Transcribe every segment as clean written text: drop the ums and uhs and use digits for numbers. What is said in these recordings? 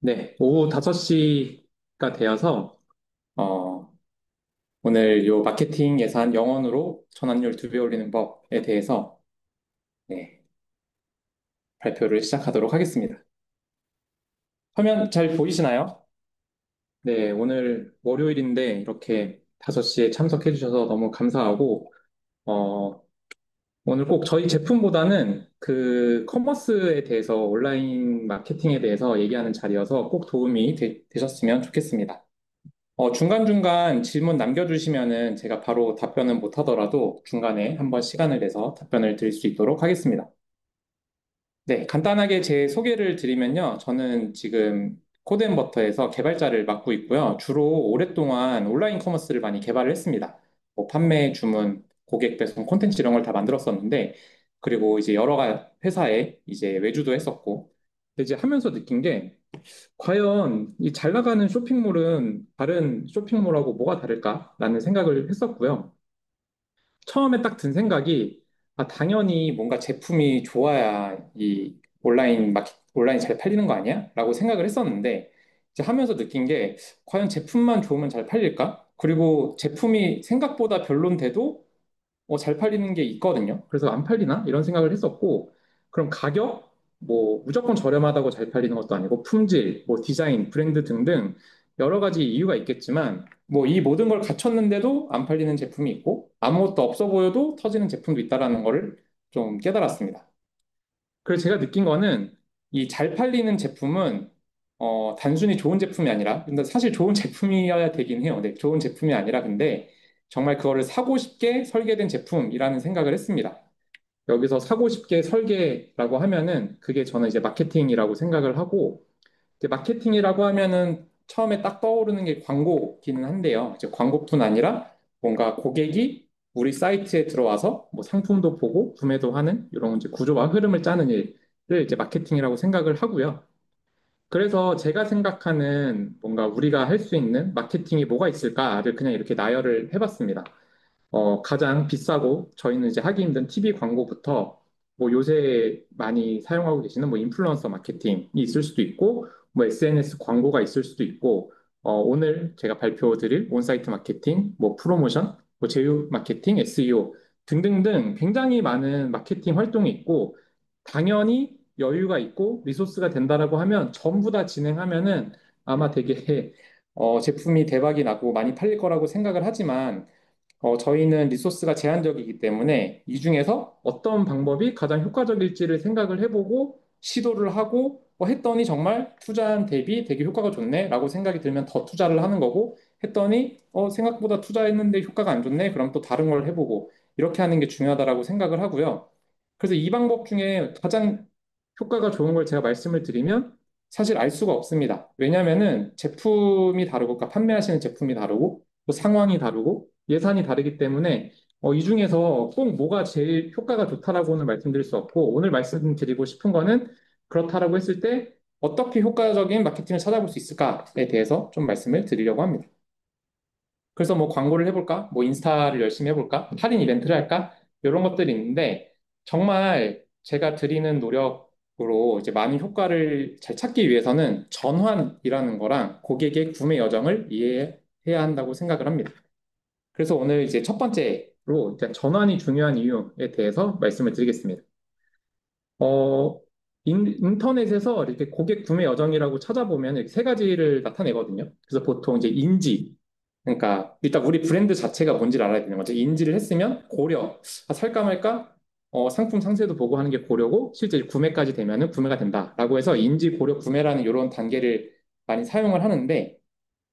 네, 오후 5시가 되어서, 어, 오늘 요 마케팅 예산 0원으로 전환율 2배 올리는 법에 대해서, 네, 발표를 시작하도록 하겠습니다. 화면 잘 보이시나요? 네, 오늘 월요일인데 이렇게 5시에 참석해 주셔서 너무 감사하고, 어, 오늘 꼭 저희 제품보다는 그 커머스에 대해서 온라인 마케팅에 대해서 얘기하는 자리여서 꼭 도움이 되셨으면 좋겠습니다. 중간중간 질문 남겨주시면은 제가 바로 답변은 못하더라도 중간에 한번 시간을 내서 답변을 드릴 수 있도록 하겠습니다. 네, 간단하게 제 소개를 드리면요. 저는 지금 코드앤버터에서 개발자를 맡고 있고요. 주로 오랫동안 온라인 커머스를 많이 개발을 했습니다. 뭐 판매, 주문, 고객 배송, 콘텐츠 이런 걸 다 만들었었는데, 그리고 이제 여러 회사에 이제 외주도 했었고, 근데 이제 하면서 느낀 게 과연 이 잘 나가는 쇼핑몰은 다른 쇼핑몰하고 뭐가 다를까라는 생각을 했었고요. 처음에 딱 든 생각이 당연히 뭔가 제품이 좋아야 이 온라인 잘 팔리는 거 아니야? 라고 생각을 했었는데 이제 하면서 느낀 게 과연 제품만 좋으면 잘 팔릴까? 그리고 제품이 생각보다 별론데도 잘 팔리는 게 있거든요. 그래서 안 팔리나? 이런 생각을 했었고, 그럼 가격? 뭐, 무조건 저렴하다고 잘 팔리는 것도 아니고, 품질, 뭐, 디자인, 브랜드 등등 여러 가지 이유가 있겠지만, 뭐, 이 모든 걸 갖췄는데도 안 팔리는 제품이 있고, 아무것도 없어 보여도 터지는 제품도 있다라는 거를 좀 깨달았습니다. 그래서 제가 느낀 거는 이 잘 팔리는 제품은 단순히 좋은 제품이 아니라 근데 사실 좋은 제품이어야 되긴 해요. 네, 좋은 제품이 아니라 근데 정말 그거를 사고 싶게 설계된 제품이라는 생각을 했습니다. 여기서 사고 싶게 설계라고 하면은 그게 저는 이제 마케팅이라고 생각을 하고 이제 마케팅이라고 하면은 처음에 딱 떠오르는 게 광고기는 한데요. 이제 광고뿐 아니라 뭔가 고객이 우리 사이트에 들어와서 뭐 상품도 보고 구매도 하는 이런 이제 구조와 흐름을 짜는 일을 이제 마케팅이라고 생각을 하고요. 그래서 제가 생각하는 뭔가 우리가 할 수 있는 마케팅이 뭐가 있을까를 그냥 이렇게 나열을 해봤습니다. 가장 비싸고 저희는 이제 하기 힘든 TV 광고부터 뭐 요새 많이 사용하고 계시는 뭐 인플루언서 마케팅이 있을 수도 있고 뭐 SNS 광고가 있을 수도 있고 오늘 제가 발표 드릴 온사이트 마케팅, 뭐 프로모션, 뭐 제휴 마케팅, SEO 등등등 굉장히 많은 마케팅 활동이 있고 당연히 여유가 있고 리소스가 된다라고 하면 전부 다 진행하면은 아마 되게 제품이 대박이 나고 많이 팔릴 거라고 생각을 하지만 저희는 리소스가 제한적이기 때문에 이 중에서 어떤 방법이 가장 효과적일지를 생각을 해보고 시도를 하고 했더니 정말 투자한 대비 되게 효과가 좋네라고 생각이 들면 더 투자를 하는 거고 했더니 생각보다 투자했는데 효과가 안 좋네 그럼 또 다른 걸 해보고 이렇게 하는 게 중요하다라고 생각을 하고요. 그래서 이 방법 중에 가장 효과가 좋은 걸 제가 말씀을 드리면 사실 알 수가 없습니다. 왜냐하면은 제품이 다르고, 그러니까 판매하시는 제품이 다르고, 또 상황이 다르고, 예산이 다르기 때문에 이 중에서 꼭 뭐가 제일 효과가 좋다라고는 말씀드릴 수 없고, 오늘 말씀드리고 싶은 거는 그렇다라고 했을 때 어떻게 효과적인 마케팅을 찾아볼 수 있을까에 대해서 좀 말씀을 드리려고 합니다. 그래서 뭐 광고를 해볼까? 뭐 인스타를 열심히 해볼까? 할인 이벤트를 할까? 이런 것들이 있는데 정말 제가 드리는 노력으로 이제 많은 효과를 잘 찾기 위해서는 전환이라는 거랑 고객의 구매 여정을 이해해야 한다고 생각을 합니다. 그래서 오늘 이제 첫 번째로 일단 전환이 중요한 이유에 대해서 말씀을 드리겠습니다. 어, 인터넷에서 이렇게 고객 구매 여정이라고 찾아보면 이렇게 세 가지를 나타내거든요. 그래서 보통 이제 인지, 그러니까 일단 우리 브랜드 자체가 뭔지를 알아야 되는 거죠. 인지를 했으면 고려, 살까 말까? 상품 상세도 보고 하는 게 고려고 실제 구매까지 되면은 구매가 된다라고 해서 인지, 고려, 구매라는 이런 단계를 많이 사용을 하는데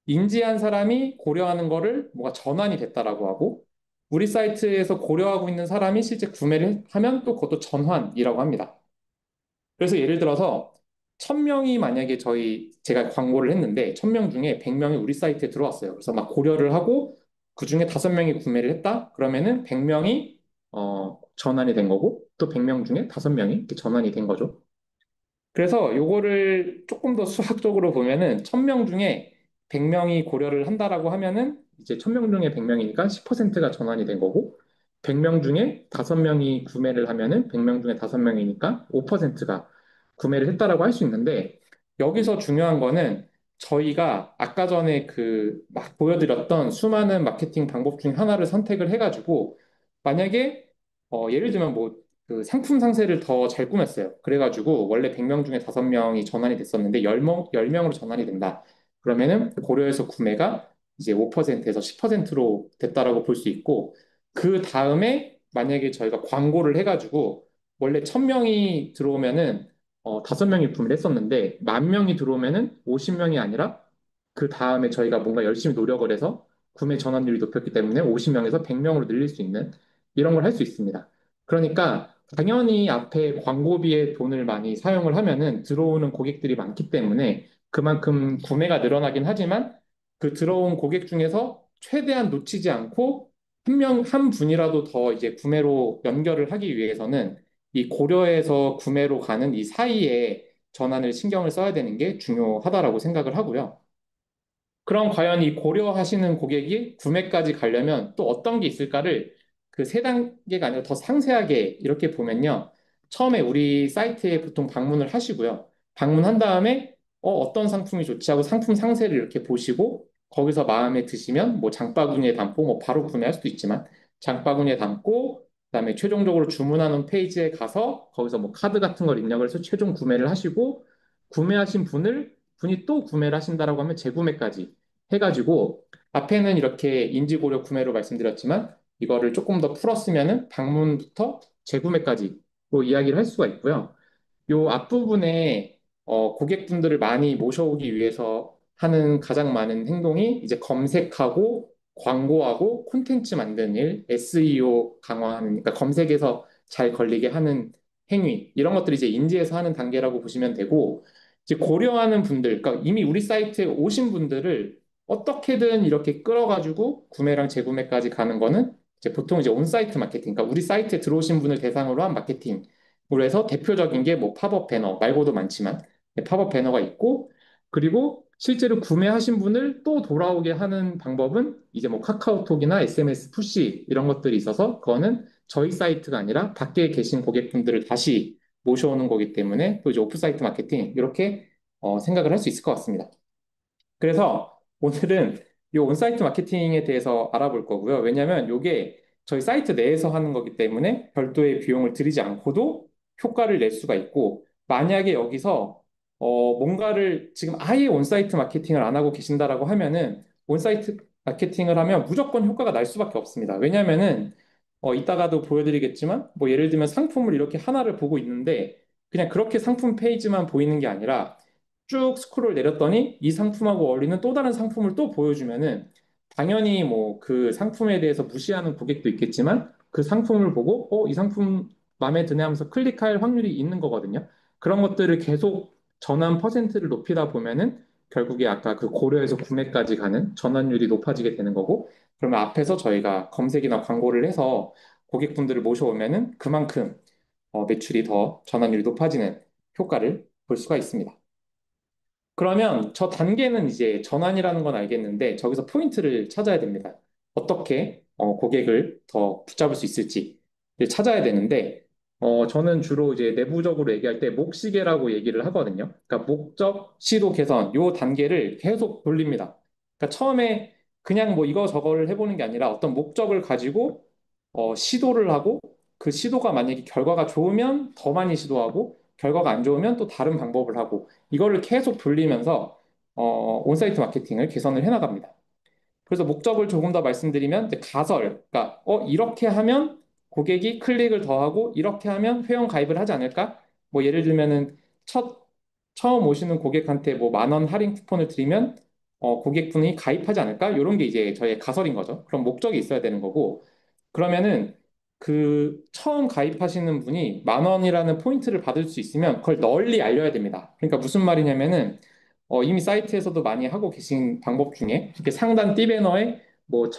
인지한 사람이 고려하는 거를 뭐가 전환이 됐다라고 하고 우리 사이트에서 고려하고 있는 사람이 실제 구매를 하면 또 그것도 전환이라고 합니다. 그래서 예를 들어서 1000명이 만약에 제가 광고를 했는데 1000명 중에 100명이 우리 사이트에 들어왔어요. 그래서 막 고려를 하고 그 중에 5명이 구매를 했다? 그러면은 100명이 전환이 된 거고 또 100명 중에 5명이 이렇게 전환이 된 거죠. 그래서 요거를 조금 더 수학적으로 보면은 1000명 중에 100명이 고려를 한다라고 하면은 이제 1000명 중에 100명이니까 10%가 전환이 된 거고 100명 중에 5명이 구매를 하면은 100명 중에 5명이니까 5%가 구매를 했다라고 할 수 있는데 여기서 중요한 거는 저희가 아까 전에 그 막 보여드렸던 수많은 마케팅 방법 중 하나를 선택을 해가지고 만약에 예를 들면 뭐 그 상품 상세를 더 잘 꾸몄어요. 그래가지고 원래 100명 중에 5명이 전환이 됐었는데 10명으로 전환이 된다. 그러면은 고려해서 구매가 이제 5%에서 10%로 됐다라고 볼 수 있고 그 다음에 만약에 저희가 광고를 해가지고 원래 1000명이 들어오면은 5명이 구매를 했었는데, 10,000명이 들어오면은 50명이 아니라 그 다음에 저희가 뭔가 열심히 노력을 해서 구매 전환율이 높였기 때문에 50명에서 100명으로 늘릴 수 있는 이런 걸 할 수 있습니다. 그러니까 당연히 앞에 광고비에 돈을 많이 사용을 하면은 들어오는 고객들이 많기 때문에 그만큼 구매가 늘어나긴 하지만 그 들어온 고객 중에서 최대한 놓치지 않고 한 분이라도 더 이제 구매로 연결을 하기 위해서는 이 고려에서 구매로 가는 이 사이에 전환을 신경을 써야 되는 게 중요하다라고 생각을 하고요. 그럼 과연 이 고려하시는 고객이 구매까지 가려면 또 어떤 게 있을까를 그 세 단계가 아니라 더 상세하게 이렇게 보면요. 처음에 우리 사이트에 보통 방문을 하시고요. 방문한 다음에 떤 상품이 좋지 하고 상품 상세를 이렇게 보시고 거기서 마음에 드시면 뭐 장바구니에 담고 뭐 바로 구매할 수도 있지만 장바구니에 담고 그다음에 최종적으로 주문하는 페이지에 가서 거기서 뭐 카드 같은 걸 입력을 해서 최종 구매를 하시고 구매하신 분이 또 구매를 하신다라고 하면 재구매까지 해가지고 앞에는 이렇게 인지고려 구매로 말씀드렸지만 이거를 조금 더 풀었으면은 방문부터 재구매까지로 이야기를 할 수가 있고요. 요 앞부분에 고객분들을 많이 모셔오기 위해서 하는 가장 많은 행동이 이제 검색하고 광고하고 콘텐츠 만드는 일, SEO 강화하는, 그러니까 검색에서 잘 걸리게 하는 행위, 이런 것들이 이제 인지해서 하는 단계라고 보시면 되고, 이제 고려하는 분들, 그러니까 이미 우리 사이트에 오신 분들을 어떻게든 이렇게 끌어가지고 구매랑 재구매까지 가는 거는 이제 보통 이제 온사이트 마케팅, 그러니까 우리 사이트에 들어오신 분을 대상으로 한 마케팅, 그래서 대표적인 게 뭐 팝업 배너 말고도 많지만 팝업 배너가 있고 그리고 실제로 구매하신 분을 또 돌아오게 하는 방법은 이제 뭐 카카오톡이나 SMS 푸시 이런 것들이 있어서 그거는 저희 사이트가 아니라 밖에 계신 고객분들을 다시 모셔오는 거기 때문에 또 이제 오프사이트 마케팅 이렇게 생각을 할 수 있을 것 같습니다. 그래서 오늘은 이 온사이트 마케팅에 대해서 알아볼 거고요. 왜냐하면 이게 저희 사이트 내에서 하는 거기 때문에 별도의 비용을 들이지 않고도 효과를 낼 수가 있고, 만약에 여기서 뭔가를 지금 아예 온사이트 마케팅을 안 하고 계신다라고 하면은 온사이트 마케팅을 하면 무조건 효과가 날 수밖에 없습니다. 왜냐하면은 이따가도 보여드리겠지만 뭐 예를 들면 상품을 이렇게 하나를 보고 있는데 그냥 그렇게 상품 페이지만 보이는 게 아니라 쭉 스크롤 내렸더니 이 상품하고 어울리는 또 다른 상품을 또 보여주면은 당연히 뭐 그 상품에 대해서 무시하는 고객도 있겠지만 그 상품을 보고 이 상품 마음에 드네 하면서 클릭할 확률이 있는 거거든요. 그런 것들을 계속 전환 퍼센트를 높이다 보면은 결국에 아까 그 고려해서 구매까지 가는 전환율이 높아지게 되는 거고 그러면 앞에서 저희가 검색이나 광고를 해서 고객분들을 모셔오면은 그만큼 매출이 더 전환율이 높아지는 효과를 볼 수가 있습니다. 그러면 저 단계는 이제 전환이라는 건 알겠는데 저기서 포인트를 찾아야 됩니다. 어떻게 고객을 더 붙잡을 수 있을지 찾아야 되는데 저는 주로 이제 내부적으로 얘기할 때 목시계라고 얘기를 하거든요. 그러니까 목적, 시도, 개선 요 단계를 계속 돌립니다. 그러니까 처음에 그냥 뭐 이거 저거를 해보는 게 아니라 어떤 목적을 가지고 시도를 하고 그 시도가 만약에 결과가 좋으면 더 많이 시도하고 결과가 안 좋으면 또 다른 방법을 하고 이거를 계속 돌리면서 온사이트 마케팅을 개선을 해나갑니다. 그래서 목적을 조금 더 말씀드리면 이제 가설, 그러니까 이렇게 하면 고객이 클릭을 더 하고 이렇게 하면 회원 가입을 하지 않을까? 뭐 예를 들면은 처음 오시는 고객한테 뭐 10,000원 할인 쿠폰을 드리면 고객분이 가입하지 않을까? 이런 게 이제 저의 가설인 거죠. 그럼 목적이 있어야 되는 거고 그러면은 그 처음 가입하시는 분이 10,000원이라는 포인트를 받을 수 있으면 그걸 널리 알려야 됩니다. 그러니까 무슨 말이냐면은 이미 사이트에서도 많이 하고 계신 방법 중에 이렇게 상단 띠배너에 뭐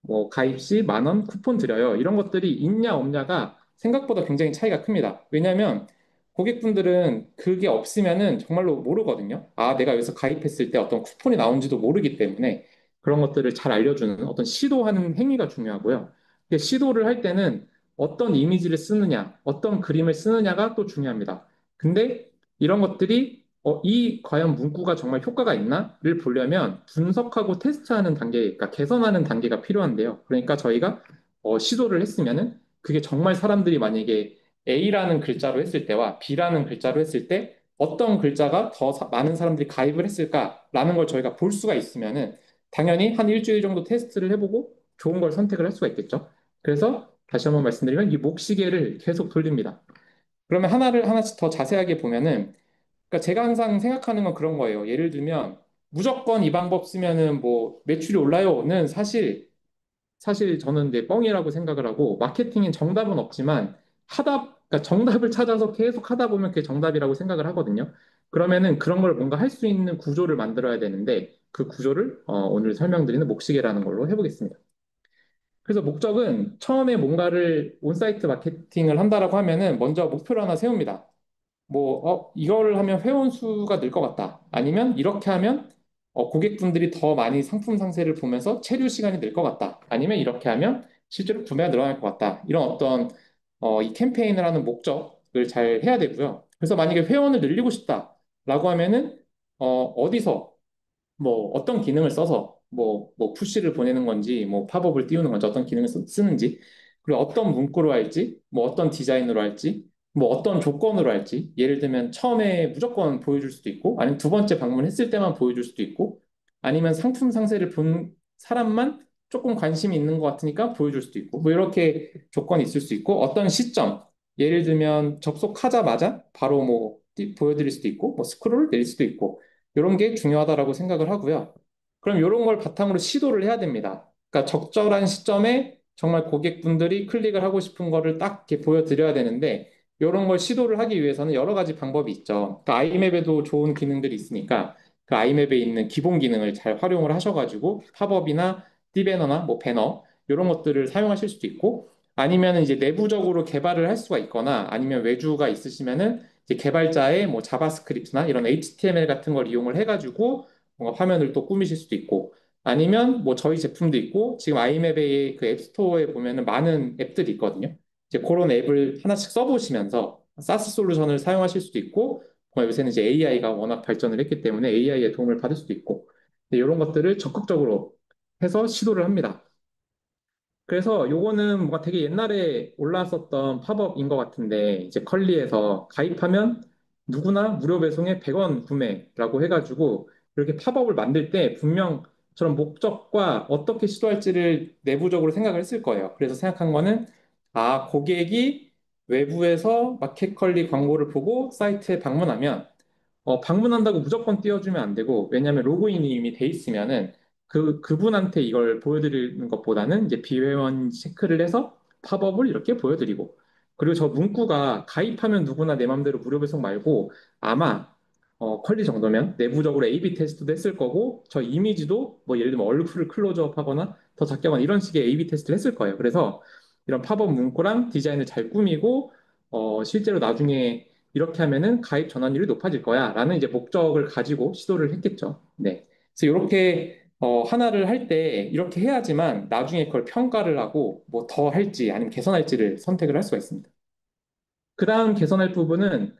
뭐 가입 시 10,000원 쿠폰 드려요. 이런 것들이 있냐 없냐가 생각보다 굉장히 차이가 큽니다. 왜냐하면 고객분들은 그게 없으면은 정말로 모르거든요. 아, 내가 여기서 가입했을 때 어떤 쿠폰이 나온지도 모르기 때문에 그런 것들을 잘 알려주는 어떤 시도하는 행위가 중요하고요. 근데 시도를 할 때는 어떤 이미지를 쓰느냐, 어떤 그림을 쓰느냐가 또 중요합니다. 근데 이런 것들이 이 과연 문구가 정말 효과가 있나를 보려면 분석하고 테스트하는 단계, 그러니까 개선하는 단계가 필요한데요. 그러니까 저희가 시도를 했으면은 그게 정말 사람들이 만약에 A라는 글자로 했을 때와 B라는 글자로 했을 때 어떤 글자가 더 많은 사람들이 가입을 했을까라는 걸 저희가 볼 수가 있으면은 당연히 한 일주일 정도 테스트를 해보고 좋은 걸 선택을 할 수가 있겠죠. 그래서 다시 한번 말씀드리면 이 목시계를 계속 돌립니다. 그러면 하나를 하나씩 더 자세하게 보면은 그러니까 제가 항상 생각하는 건 그런 거예요. 예를 들면 무조건 이 방법 쓰면은 뭐 매출이 올라요는 사실 저는 내 뻥이라고 생각을 하고 마케팅엔 정답은 없지만 그러니까 정답을 찾아서 계속 하다 보면 그게 정답이라고 생각을 하거든요. 그러면은 그런 걸 뭔가 할 수 있는 구조를 만들어야 되는데 그 구조를 오늘 설명드리는 목시계라는 걸로 해보겠습니다. 그래서 목적은 처음에 뭔가를 온사이트 마케팅을 한다라고 하면은 먼저 목표를 하나 세웁니다. 이거를 하면 회원 수가 늘 것 같다. 아니면 이렇게 하면 고객분들이 더 많이 상품 상세를 보면서 체류 시간이 늘 것 같다. 아니면 이렇게 하면 실제로 구매가 늘어날 것 같다. 이런 어떤 이 캠페인을 하는 목적을 잘 해야 되고요. 그래서 만약에 회원을 늘리고 싶다라고 하면은 어디서 어떤 기능을 써서 푸시를 보내는 건지 팝업을 띄우는 건지 어떤 기능을 쓰는지 그리고 어떤 문구로 할지 어떤 디자인으로 할지 어떤 조건으로 할지 예를 들면 처음에 무조건 보여줄 수도 있고 아니면 두 번째 방문했을 때만 보여줄 수도 있고 아니면 상품 상세를 본 사람만 조금 관심이 있는 것 같으니까 보여줄 수도 있고 이렇게 조건이 있을 수 있고 어떤 시점 예를 들면 접속하자마자 바로 보여드릴 수도 있고 스크롤 내릴 수도 있고 이런 게 중요하다라고 생각을 하고요. 그럼 이런 걸 바탕으로 시도를 해야 됩니다. 그러니까 적절한 시점에 정말 고객분들이 클릭을 하고 싶은 거를 딱 이렇게 보여드려야 되는데 이런 걸 시도를 하기 위해서는 여러 가지 방법이 있죠. 그러니까 아이맵에도 좋은 기능들이 있으니까 그 아이맵에 있는 기본 기능을 잘 활용을 하셔가지고 팝업이나 띠배너나 배너 이런 것들을 사용하실 수도 있고 아니면 이제 내부적으로 개발을 할 수가 있거나 아니면 외주가 있으시면은 이제 개발자의 자바스크립트나 이런 HTML 같은 걸 이용을 해가지고 뭔가 화면을 또 꾸미실 수도 있고 아니면 저희 제품도 있고 지금 아이맵의 그 앱스토어에 보면은 많은 앱들이 있거든요. 이제 그런 앱을 하나씩 써보시면서 사스 솔루션을 사용하실 수도 있고 요새는 이제 AI가 워낙 발전을 했기 때문에 AI의 도움을 받을 수도 있고 이런 것들을 적극적으로 해서 시도를 합니다. 그래서 요거는 뭔가 되게 옛날에 올라왔었던 팝업인 것 같은데 이제 컬리에서 가입하면 누구나 무료 배송에 100원 구매라고 해가지고 이렇게 팝업을 만들 때 분명 저런 목적과 어떻게 시도할지를 내부적으로 생각을 했을 거예요. 그래서 생각한 거는 고객이 외부에서 마켓컬리 광고를 보고 사이트에 방문하면 방문한다고 무조건 띄워주면 안 되고, 왜냐하면 로그인이 이미 돼 있으면은 그분한테 이걸 보여드리는 것보다는 이제 비회원 체크를 해서 팝업을 이렇게 보여드리고, 그리고 저 문구가 가입하면 누구나 내 맘대로 무료 배송 말고 아마 퀄리 정도면 내부적으로 A/B 테스트도 했을 거고, 저 이미지도 예를 들면 얼굴을 클로즈업 하거나 더 작게 하거나 이런 식의 A/B 테스트를 했을 거예요. 그래서 이런 팝업 문구랑 디자인을 잘 꾸미고, 실제로 나중에 이렇게 하면은 가입 전환율이 높아질 거야. 라는 이제 목적을 가지고 시도를 했겠죠. 네. 그래서 이렇게 하나를 할 때 이렇게 해야지만 나중에 그걸 평가를 하고 더 할지 아니면 개선할지를 선택을 할 수가 있습니다. 그 다음 개선할 부분은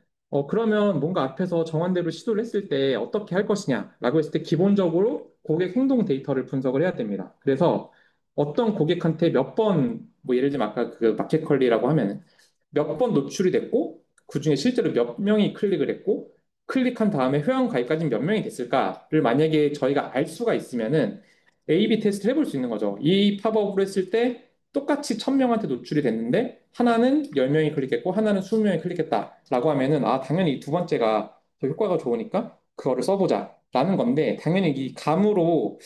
그러면 뭔가 앞에서 정한 대로 시도를 했을 때 어떻게 할 것이냐라고 했을 때 기본적으로 고객 행동 데이터를 분석을 해야 됩니다. 그래서 어떤 고객한테 몇 번, 예를 들면 아까 그 마켓컬리라고 하면은 몇 번 노출이 됐고 그중에 실제로 몇 명이 클릭을 했고 클릭한 다음에 회원 가입까지 몇 명이 됐을까를 만약에 저희가 알 수가 있으면은 A/B 테스트를 해볼 수 있는 거죠. 이 팝업으로 했을 때 똑같이 1000명한테 노출이 됐는데 하나는 10명이 클릭했고 하나는 20명이 클릭했다라고 하면은 당연히 두 번째가 더 효과가 좋으니까 그거를 써보자라는 건데 당연히 이 감으로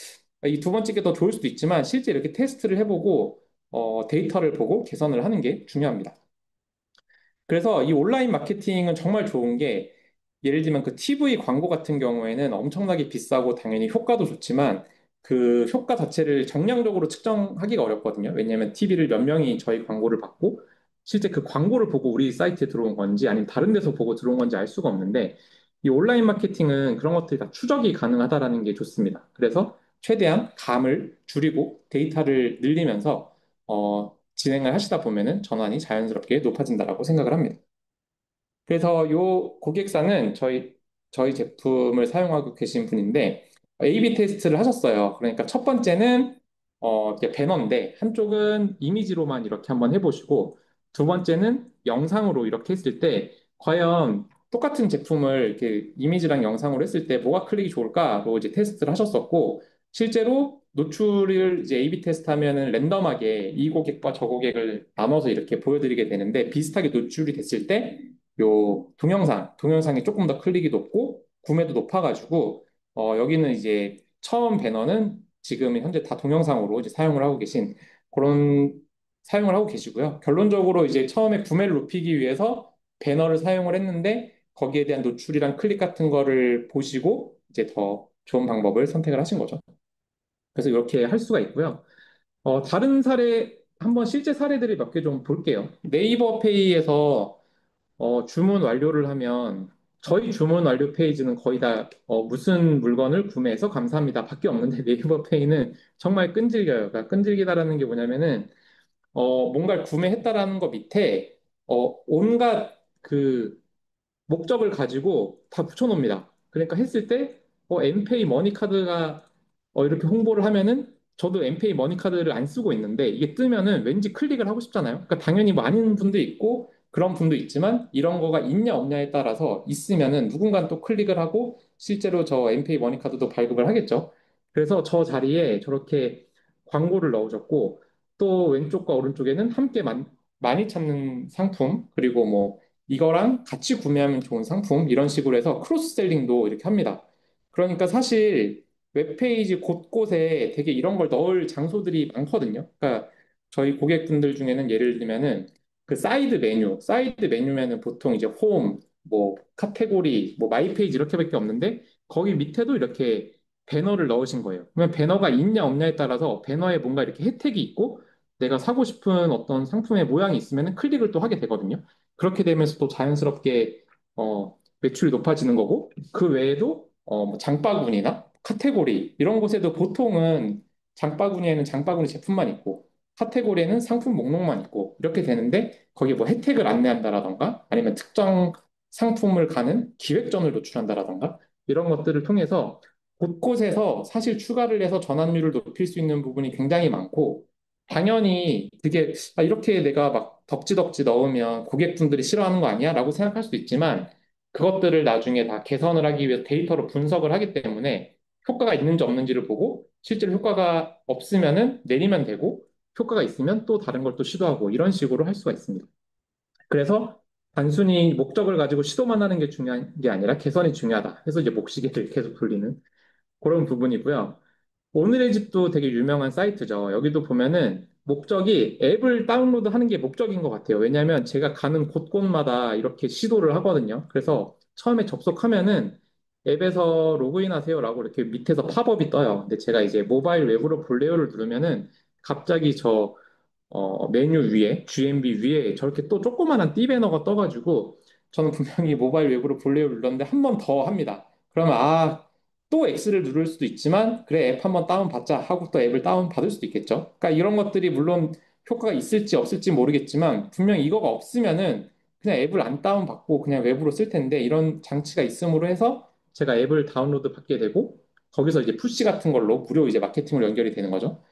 이 두 번째 게 더 좋을 수도 있지만 실제 이렇게 테스트를 해보고 데이터를 보고 개선을 하는 게 중요합니다. 그래서 이 온라인 마케팅은 정말 좋은 게 예를 들면 그 TV 광고 같은 경우에는 엄청나게 비싸고 당연히 효과도 좋지만 그 효과 자체를 정량적으로 측정하기가 어렵거든요. 왜냐하면 TV를 몇 명이 저희 광고를 받고 실제 그 광고를 보고 우리 사이트에 들어온 건지 아니면 다른 데서 보고 들어온 건지 알 수가 없는데 이 온라인 마케팅은 그런 것들이 다 추적이 가능하다라는 게 좋습니다. 그래서 최대한 감을 줄이고 데이터를 늘리면서 진행을 하시다 보면은 전환이 자연스럽게 높아진다라고 생각을 합니다. 그래서 요 고객사는 저희 저희 제품을 사용하고 계신 분인데 A/B 테스트를 하셨어요. 그러니까 첫 번째는 이게 배너인데 한쪽은 이미지로만 이렇게 한번 해보시고 두 번째는 영상으로 이렇게 했을 때 과연 똑같은 제품을 이렇게 이미지랑 영상으로 했을 때 뭐가 클릭이 좋을까로 이제 테스트를 하셨었고 실제로 노출을 이제 A/B 테스트 하면은 랜덤하게 이 고객과 저 고객을 나눠서 이렇게 보여드리게 되는데 비슷하게 노출이 됐을 때 요 동영상이 조금 더 클릭이 높고 구매도 높아가지고 여기는 이제 처음 배너는 지금 현재 다 동영상으로 이제 사용을 하고 계신 그런 사용을 하고 계시고요. 결론적으로 이제 처음에 구매를 높이기 위해서 배너를 사용을 했는데 거기에 대한 노출이랑 클릭 같은 거를 보시고 이제 더 좋은 방법을 선택을 하신 거죠. 그래서 이렇게 할 수가 있고요. 다른 사례 한번 실제 사례들이 몇 개 좀 볼게요. 네이버 페이에서 주문 완료를 하면 저희 주문 완료 페이지는 거의 다 무슨 물건을 구매해서 감사합니다 밖에 없는데 네이버 페이는 정말 끈질겨요. 그러니까 끈질기다라는 게 뭐냐면은 뭔가를 구매했다라는 거 밑에 온갖 그 목적을 가지고 다 붙여놓습니다. 그러니까 했을 때, 엠페이 머니카드가 이렇게 홍보를 하면은 저도 엠페이 머니카드를 안 쓰고 있는데 이게 뜨면은 왠지 클릭을 하고 싶잖아요. 그러니까 당연히 뭐 아닌 분도 있고 그런 분도 있지만 이런 거가 있냐 없냐에 따라서 있으면은 누군가 또 클릭을 하고 실제로 저 엠페이 머니카드도 발급을 하겠죠. 그래서 저 자리에 저렇게 광고를 넣으셨고 또 왼쪽과 오른쪽에는 함께 많이 찾는 상품 그리고 뭐 이거랑 같이 구매하면 좋은 상품 이런 식으로 해서 크로스셀링도 이렇게 합니다. 그러니까 사실 웹페이지 곳곳에 되게 이런 걸 넣을 장소들이 많거든요. 그러니까 저희 고객분들 중에는 예를 들면은 그 사이드 메뉴면은 보통 이제 홈, 뭐 카테고리, 뭐 마이 페이지 이렇게밖에 없는데 거기 밑에도 이렇게 배너를 넣으신 거예요. 그러면 배너가 있냐 없냐에 따라서 배너에 뭔가 이렇게 혜택이 있고 내가 사고 싶은 어떤 상품의 모양이 있으면 클릭을 또 하게 되거든요. 그렇게 되면서 또 자연스럽게 매출이 높아지는 거고 그 외에도 뭐 장바구니나 카테고리 이런 곳에도 보통은 장바구니에는 장바구니 제품만 있고 카테고리에는 상품 목록만 있고 이렇게 되는데 거기에 뭐 혜택을 안내한다라던가 아니면 특정 상품을 가는 기획전을 노출한다라던가 이런 것들을 통해서 곳곳에서 사실 추가를 해서 전환율을 높일 수 있는 부분이 굉장히 많고 당연히 그게 이렇게 내가 막 덕지덕지 넣으면 고객분들이 싫어하는 거 아니야? 라고 생각할 수도 있지만 그것들을 나중에 다 개선을 하기 위해서 데이터로 분석을 하기 때문에 효과가 있는지 없는지를 보고 실제로 효과가 없으면은 내리면 되고 효과가 있으면 또 다른 걸 또 시도하고 이런 식으로 할 수가 있습니다. 그래서 단순히 목적을 가지고 시도만 하는 게 중요한 게 아니라 개선이 중요하다. 해서 이제 목시계를 계속 돌리는 그런 부분이고요. 오늘의 집도 되게 유명한 사이트죠. 여기도 보면은 목적이 앱을 다운로드 하는 게 목적인 것 같아요. 왜냐하면 제가 가는 곳곳마다 이렇게 시도를 하거든요. 그래서 처음에 접속하면은 앱에서 로그인 하세요라고 이렇게 밑에서 팝업이 떠요. 근데 제가 이제 모바일 웹으로 볼래요를 누르면은 갑자기 저 메뉴 위에, GMB 위에 저렇게 또 조그만한 띠배너가 떠가지고 저는 분명히 모바일 웹으로 볼래요 눌렀는데 한 번 더 합니다. 그러면 또 X를 누를 수도 있지만 그래 앱 한번 다운받자 하고 또 앱을 다운받을 수도 있겠죠. 그러니까 이런 것들이 물론 효과가 있을지 없을지 모르겠지만 분명 이거가 없으면은 그냥 앱을 안 다운받고 그냥 웹으로 쓸 텐데 이런 장치가 있음으로 해서 제가 앱을 다운로드 받게 되고 거기서 이제 푸시 같은 걸로 무료 이제 마케팅으로 연결이 되는 거죠.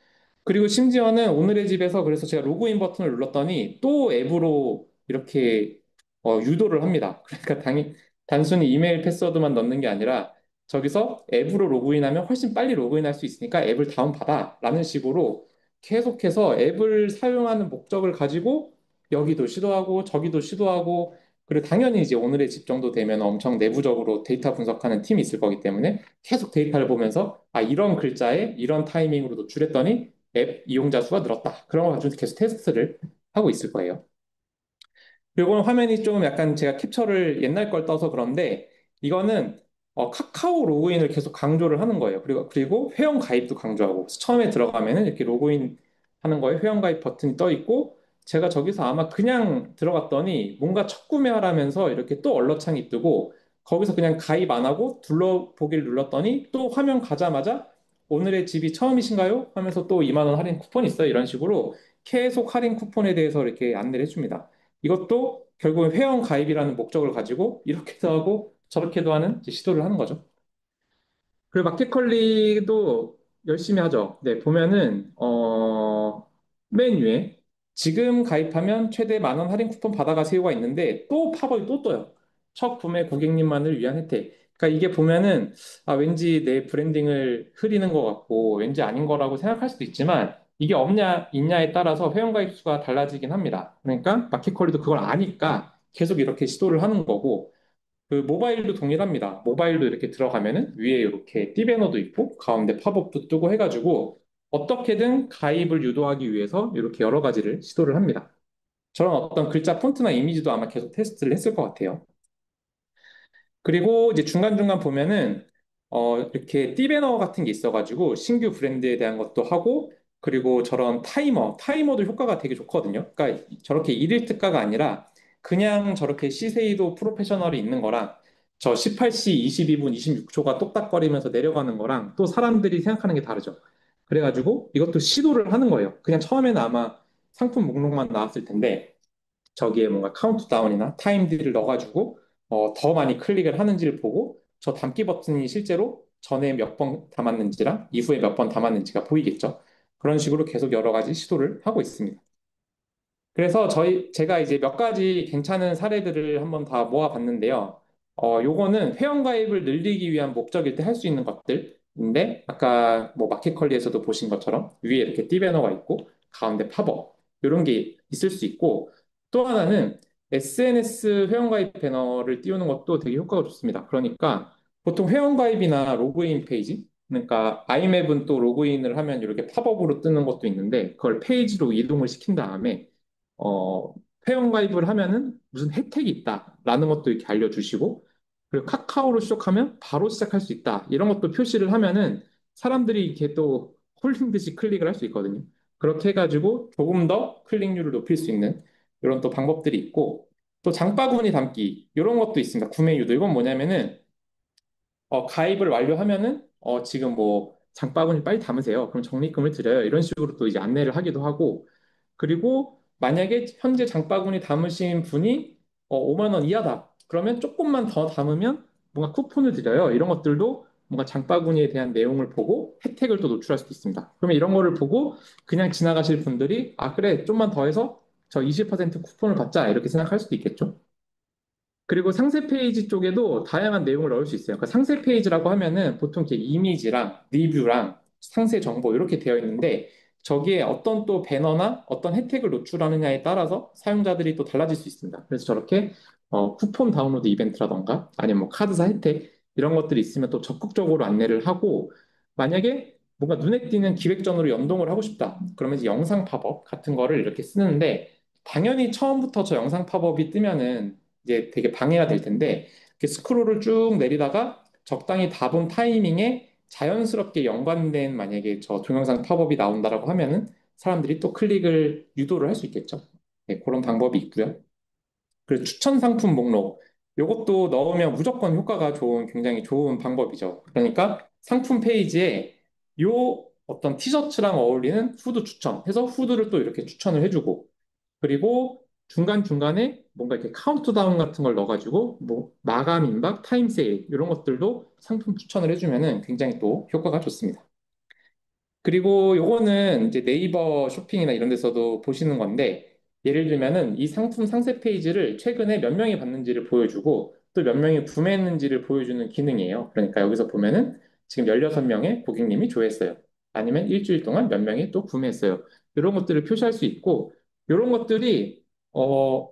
그리고 심지어는 오늘의 집에서 그래서 제가 로그인 버튼을 눌렀더니 또 앱으로 이렇게 유도를 합니다. 그러니까 단순히 이메일 패스워드만 넣는 게 아니라 저기서 앱으로 로그인하면 훨씬 빨리 로그인할 수 있으니까 앱을 다운받아 라는 식으로 계속해서 앱을 사용하는 목적을 가지고 여기도 시도하고 저기도 시도하고 그리고 당연히 이제 오늘의 집 정도 되면 엄청 내부적으로 데이터 분석하는 팀이 있을 거기 때문에 계속 데이터를 보면서 이런 글자에 이런 타이밍으로 노출했더니 앱 이용자 수가 늘었다. 그런 거 가지고 계속 테스트를 하고 있을 거예요. 요거는 화면이 좀 약간 제가 캡처를 옛날 걸 떠서 그런데 이거는 카카오 로그인을 계속 강조를 하는 거예요. 그리고 회원 가입도 강조하고 그래서 처음에 들어가면은 이렇게 로그인 하는 거에 회원 가입 버튼이 떠 있고 제가 저기서 아마 그냥 들어갔더니 뭔가 첫 구매하라면서 이렇게 또 얼러창이 뜨고 거기서 그냥 가입 안 하고 둘러보기를 눌렀더니 또 화면 가자마자 오늘의 집이 처음이신가요? 하면서 또 2만 원 할인 쿠폰이 있어요. 이런 식으로 계속 할인 쿠폰에 대해서 이렇게 안내를 해줍니다. 이것도 결국은 회원 가입이라는 목적을 가지고 이렇게도 하고 저렇게도 하는 이제 시도를 하는 거죠. 그리고 마켓컬리도 열심히 하죠. 네, 보면은, 맨 위에 지금 가입하면 최대 10,000원 할인 쿠폰 받아가세요가 있는데 또 팝업이 또 떠요. 첫 구매 고객님만을 위한 혜택. 그러니까 이게 보면은, 아, 왠지 내 브랜딩을 흐리는 것 같고, 왠지 아닌 거라고 생각할 수도 있지만, 이게 없냐, 있냐에 따라서 회원가입 수가 달라지긴 합니다. 그러니까 마켓컬리도 그걸 아니까 계속 이렇게 시도를 하는 거고, 그 모바일도 동일합니다. 모바일도 이렇게 들어가면은 위에 이렇게 띠배너도 있고 가운데 팝업도 뜨고 해가지고 어떻게든 가입을 유도하기 위해서 이렇게 여러 가지를 시도를 합니다. 저런 어떤 글자 폰트나 이미지도 아마 계속 테스트를 했을 것 같아요. 그리고 이제 중간중간 보면은 이렇게 띠배너 같은 게 있어가지고 신규 브랜드에 대한 것도 하고 그리고 저런 타이머도 효과가 되게 좋거든요. 그러니까 저렇게 일일 특가가 아니라 그냥 저렇게 시세이도 프로페셔널이 있는 거랑 저 18시 22분 26초가 똑딱거리면서 내려가는 거랑 또 사람들이 생각하는 게 다르죠. 그래가지고 이것도 시도를 하는 거예요. 그냥 처음에는 아마 상품 목록만 나왔을 텐데 저기에 뭔가 카운트다운이나 타임들을 넣어가지고 더 많이 클릭을 하는지를 보고 저 담기 버튼이 실제로 전에 몇 번 담았는지랑 이후에 몇 번 담았는지가 보이겠죠. 그런 식으로 계속 여러 가지 시도를 하고 있습니다. 그래서 제가 이제 몇 가지 괜찮은 사례들을 한번 다 모아봤는데요. 요거는 회원가입을 늘리기 위한 목적일 때 할 수 있는 것들인데, 아까 뭐 마켓컬리에서도 보신 것처럼 위에 이렇게 띠배너가 있고, 가운데 팝업, 이런 게 있을 수 있고, 또 하나는 SNS 회원가입 배너를 띄우는 것도 되게 효과가 좋습니다. 그러니까 보통 회원가입이나 로그인 페이지, 그러니까 아이맵은 또 로그인을 하면 이렇게 팝업으로 뜨는 것도 있는데, 그걸 페이지로 이동을 시킨 다음에 어, 회원가입을 하면은 무슨 혜택이 있다라는 것도 이렇게 알려주시고, 그리고 카카오로 시작하면 바로 시작할 수 있다. 이런 것도 표시를 하면은 사람들이 이렇게 또 홀린 듯이 클릭을 할 수 있거든요. 그렇게 해가지고 조금 더 클릭률을 높일 수 있는 이런 또 방법들이 있고, 또 장바구니 담기 이런 것도 있습니다. 구매 유도. 이건 뭐냐면은 가입을 완료하면은 지금 뭐 장바구니 빨리 담으세요. 그럼 적립금을 드려요. 이런 식으로 또 이제 안내를 하기도 하고 그리고 만약에 현재 장바구니 담으신 분이 5만 원 이하다. 그러면 조금만 더 담으면 뭔가 쿠폰을 드려요. 이런 것들도 뭔가 장바구니에 대한 내용을 보고 혜택을 또 노출할 수도 있습니다. 그러면 이런 거를 보고 그냥 지나가실 분들이 아 그래 좀만 더 해서 저 20% 쿠폰을 받자 이렇게 생각할 수도 있겠죠. 그리고 상세 페이지 쪽에도 다양한 내용을 넣을 수 있어요. 그러니까 상세 페이지라고 하면은 보통 이렇게 이미지랑 리뷰랑 상세 정보 이렇게 되어 있는데 저기에 어떤 또 배너나 어떤 혜택을 노출하느냐에 따라서 사용자들이 또 달라질 수 있습니다. 그래서 저렇게 쿠폰 다운로드 이벤트라던가 아니면 뭐 카드사 혜택 이런 것들이 있으면 또 적극적으로 안내를 하고 만약에 뭔가 눈에 띄는 기획전으로 연동을 하고 싶다. 그러면 이제 영상 팝업 같은 거를 이렇게 쓰는데 당연히 처음부터 저 영상 팝업이 뜨면은 이제 되게 방해가 될 텐데 이렇게 스크롤을 쭉 내리다가 적당히 다 본 타이밍에 자연스럽게 연관된 만약에 저 동영상 팝업이 나온다라고 하면은 사람들이 또 클릭을 유도를 할 수 있겠죠. 네, 그런 방법이 있고요. 그리고 추천 상품 목록 이것도 넣으면 무조건 효과가 좋은 굉장히 좋은 방법이죠. 그러니까 상품 페이지에 요 어떤 티셔츠랑 어울리는 후드 추천해서 후드를 또 이렇게 추천을 해주고 그리고 중간중간에 뭔가 이렇게 카운트다운 같은 걸 넣어가지고 뭐 마감 임박, 타임 세일 이런 것들도 상품 추천을 해주면은 굉장히 또 효과가 좋습니다. 그리고 요거는 이제 네이버 쇼핑이나 이런 데서도 보시는 건데 예를 들면은 이 상품 상세 페이지를 최근에 몇 명이 봤는지를 보여주고 또 몇 명이 구매했는지를 보여주는 기능이에요. 그러니까 여기서 보면은 지금 16명의 고객님이 조회했어요. 아니면 일주일 동안 몇 명이 또 구매했어요. 이런 것들을 표시할 수 있고 이런 것들이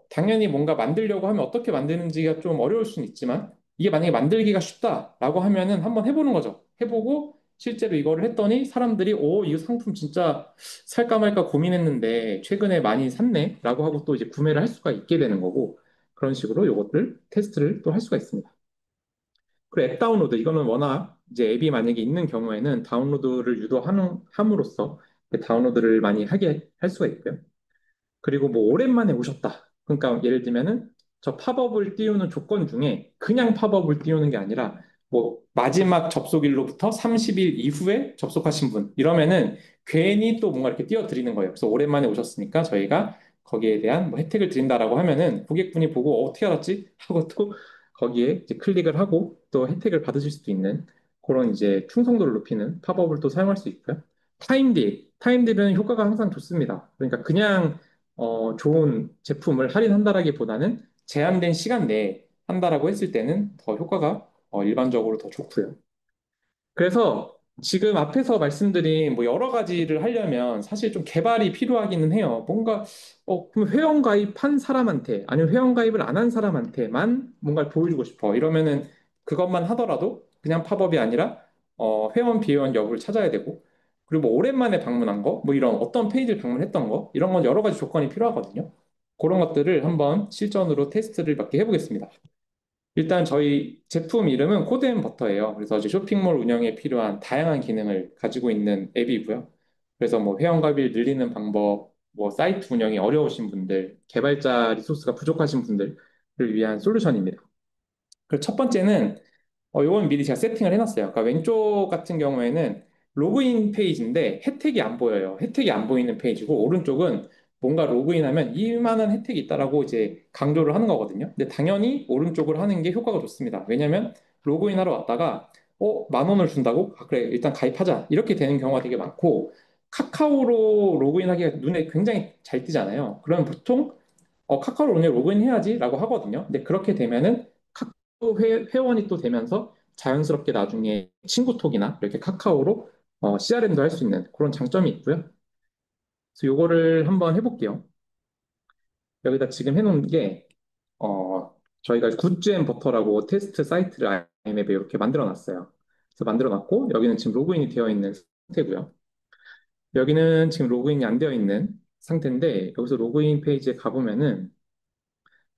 당연히 뭔가 만들려고 하면 어떻게 만드는지가 좀 어려울 수는 있지만 이게 만약에 만들기가 쉽다라고 하면은 한번 해보는 거죠. 해보고 실제로 이거를 했더니 사람들이 이 상품 진짜 살까 말까 고민했는데 최근에 많이 샀네 라고 하고 또 이제 구매를 할 수가 있게 되는 거고 그런 식으로 이것들 테스트를 또 할 수가 있습니다. 그리고 앱 다운로드 이거는 워낙 이제 앱이 만약에 있는 경우에는 다운로드를 함으로써 다운로드를 많이 하게 할 수가 있고요. 그리고 뭐 오랜만에 오셨다. 그러니까 예를 들면은 저 팝업을 띄우는 조건 중에 그냥 팝업을 띄우는 게 아니라 뭐 마지막 접속일로부터 30일 이후에 접속하신 분 이러면은 괜히 또 뭔가 이렇게 띄워드리는 거예요. 그래서 오랜만에 오셨으니까 저희가 거기에 대한 뭐 혜택을 드린다라고 하면은 고객분이 보고 어떻게 알았지? 하고 또 거기에 이제 클릭을 하고 또 혜택을 받으실 수도 있는 그런 이제 충성도를 높이는 팝업을 또 사용할 수 있고요. 타임딜은 효과가 항상 좋습니다. 그러니까 그냥 좋은 제품을 할인한다라기보다는 제한된 시간 내에 한다라고 했을 때는 더 효과가 일반적으로 더 좋고요. 그래서 지금 앞에서 말씀드린 뭐 여러 가지를 하려면 사실 좀 개발이 필요하기는 해요. 뭔가 그럼 회원 가입한 사람한테 아니면 회원 가입을 안 한 사람한테만 뭔가를 보여주고 싶어. 이러면은 그것만 하더라도 그냥 팝업이 아니라 회원 비회원 여부를 찾아야 되고 그리고 뭐 오랜만에 방문한 거, 뭐 이런 어떤 페이지를 방문했던 거 이런 건 여러 가지 조건이 필요하거든요. 그런 것들을 한번 실전으로 테스트를 몇 개 해보겠습니다. 일단 저희 제품 이름은 코드앤버터예요. 그래서 이제 쇼핑몰 운영에 필요한 다양한 기능을 가지고 있는 앱이고요. 그래서 뭐 회원가입을 늘리는 방법, 뭐 사이트 운영이 어려우신 분들, 개발자 리소스가 부족하신 분들을 위한 솔루션입니다. 그리고 첫 번째는 요건 미리 제가 세팅을 해놨어요. 그러니까 왼쪽 같은 경우에는 로그인 페이지인데 혜택이 안 보여요. 혜택이 안 보이는 페이지고 오른쪽은 뭔가 로그인하면 이만한 혜택이 있다라고 이제 강조를 하는 거거든요. 근데 당연히 오른쪽을 하는 게 효과가 좋습니다. 왜냐하면 로그인하러 왔다가 10,000원을 준다고? 아, 그래 일단 가입하자 이렇게 되는 경우가 되게 많고 카카오로 로그인하기가 눈에 굉장히 잘 띄잖아요. 그러면 보통 카카오로 오늘 로그인해야지라고 하거든요. 근데 그렇게 되면은 카카오 회원이 또 되면서 자연스럽게 나중에 친구톡이나 이렇게 카카오로 CRM도 할 수 있는 그런 장점이 있고요. 그래서 요거를 한번 해볼게요. 여기다 지금 해놓은 게 저희가 굿즈앤버터라고 테스트 사이트를 아이맵에 이렇게 만들어 놨어요. 그래서 만들어 놨고 여기는 지금 로그인이 되어 있는 상태고요. 여기는 지금 로그인이 안 되어 있는 상태인데 여기서 로그인 페이지에 가보면은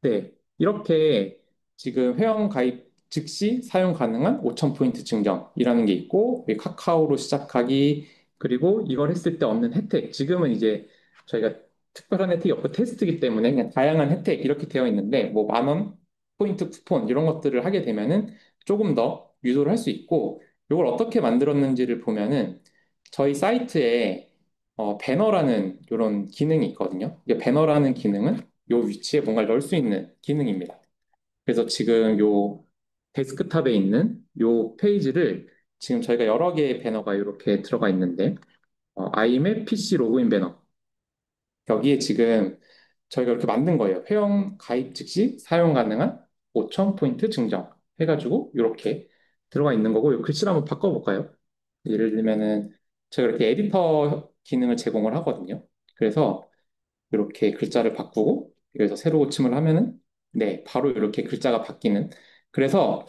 네, 이렇게 지금 회원 가입 즉시 사용 가능한 5,000포인트 증정이라는 게 있고, 이 카카오로 시작하기, 그리고 이걸 했을 때 얻는 혜택. 지금은 이제 저희가 특별한 혜택이 없고 테스트이기 때문에 그냥 다양한 혜택 이렇게 되어 있는데, 뭐 10,000원 포인트 쿠폰 이런 것들을 하게 되면은 조금 더 유도를 할 수 있고, 이걸 어떻게 만들었는지를 보면은 저희 사이트에 배너라는 이런 기능이 있거든요. 이게 배너라는 기능은 요 위치에 뭔가를 넣을 수 있는 기능입니다. 그래서 지금 요 데스크탑에 있는 요 페이지를 지금 저희가 여러 개의 배너가 이렇게 들어가 있는데 아이맵 PC 로그인 배너 여기에 지금 저희가 이렇게 만든 거예요. 회원 가입 즉시 사용 가능한 5,000포인트 증정 해가지고 이렇게 들어가 있는 거고 요 글씨를 한번 바꿔볼까요? 예를 들면은 제가 이렇게 에디터 기능을 제공을 하거든요. 그래서 이렇게 글자를 바꾸고 여기서 새로 고침을 하면은 네, 바로 이렇게 글자가 바뀌는. 그래서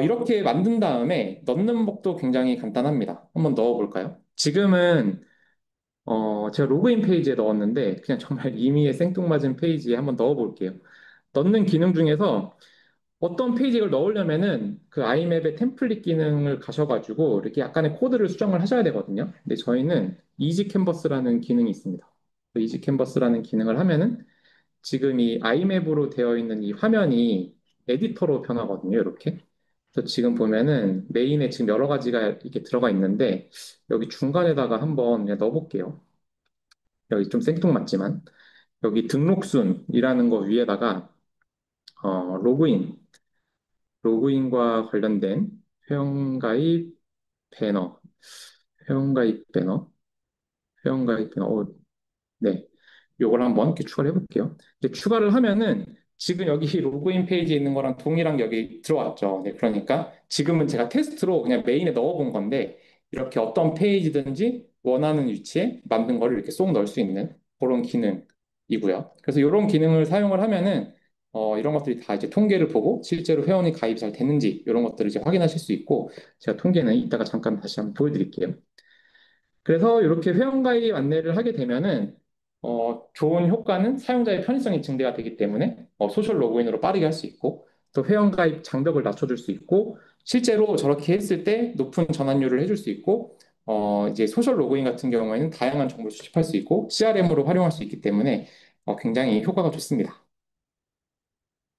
이렇게 만든 다음에 넣는 법도 굉장히 간단합니다. 한번 넣어볼까요? 지금은 제가 로그인 페이지에 넣었는데 그냥 정말 임의의 생뚱맞은 페이지에 한번 넣어볼게요. 넣는 기능 중에서 어떤 페이지를 넣으려면은 그 아이맵의 템플릿 기능을 가셔가지고 이렇게 약간의 코드를 수정을 하셔야 되거든요. 근데 저희는 이지 캔버스라는 기능이 있습니다. 이지 캔버스라는 기능을 하면은 지금 이 아이맵으로 되어 있는 이 화면이 에디터로 변하거든요. 이렇게. 그래서 지금 보면은 메인에 지금 여러 가지가 이렇게 들어가 있는데 여기 중간에다가 한번 그냥 넣어볼게요. 여기 좀 생뚱맞지만 여기 등록순이라는 거 위에다가 로그인, 로그인과 관련된 회원가입 배너, 회원가입 배너, 회원가입 배너. 네. 요걸 한번 이렇게 추가를 해볼게요. 이제 추가를 하면은 지금 여기 로그인 페이지에 있는 거랑 동일한 게 여기 들어왔죠. 네, 그러니까 지금은 제가 테스트로 그냥 메인에 넣어본 건데 이렇게 어떤 페이지든지 원하는 위치에 만든 거를 이렇게 쏙 넣을 수 있는 그런 기능이고요. 그래서 이런 기능을 사용을 하면은 이런 것들이 다 이제 통계를 보고 실제로 회원이 가입이 잘 됐는지 이런 것들을 이제 확인하실 수 있고 제가 통계는 이따가 잠깐 다시 한번 보여드릴게요. 그래서 이렇게 회원가입 안내를 하게 되면은 좋은 효과는 사용자의 편의성이 증대가 되기 때문에 소셜 로그인으로 빠르게 할 수 있고 또 회원가입 장벽을 낮춰줄 수 있고 실제로 저렇게 했을 때 높은 전환율을 해줄 수 있고 이제 소셜 로그인 같은 경우에는 다양한 정보를 수집할 수 있고 CRM으로 활용할 수 있기 때문에 굉장히 효과가 좋습니다.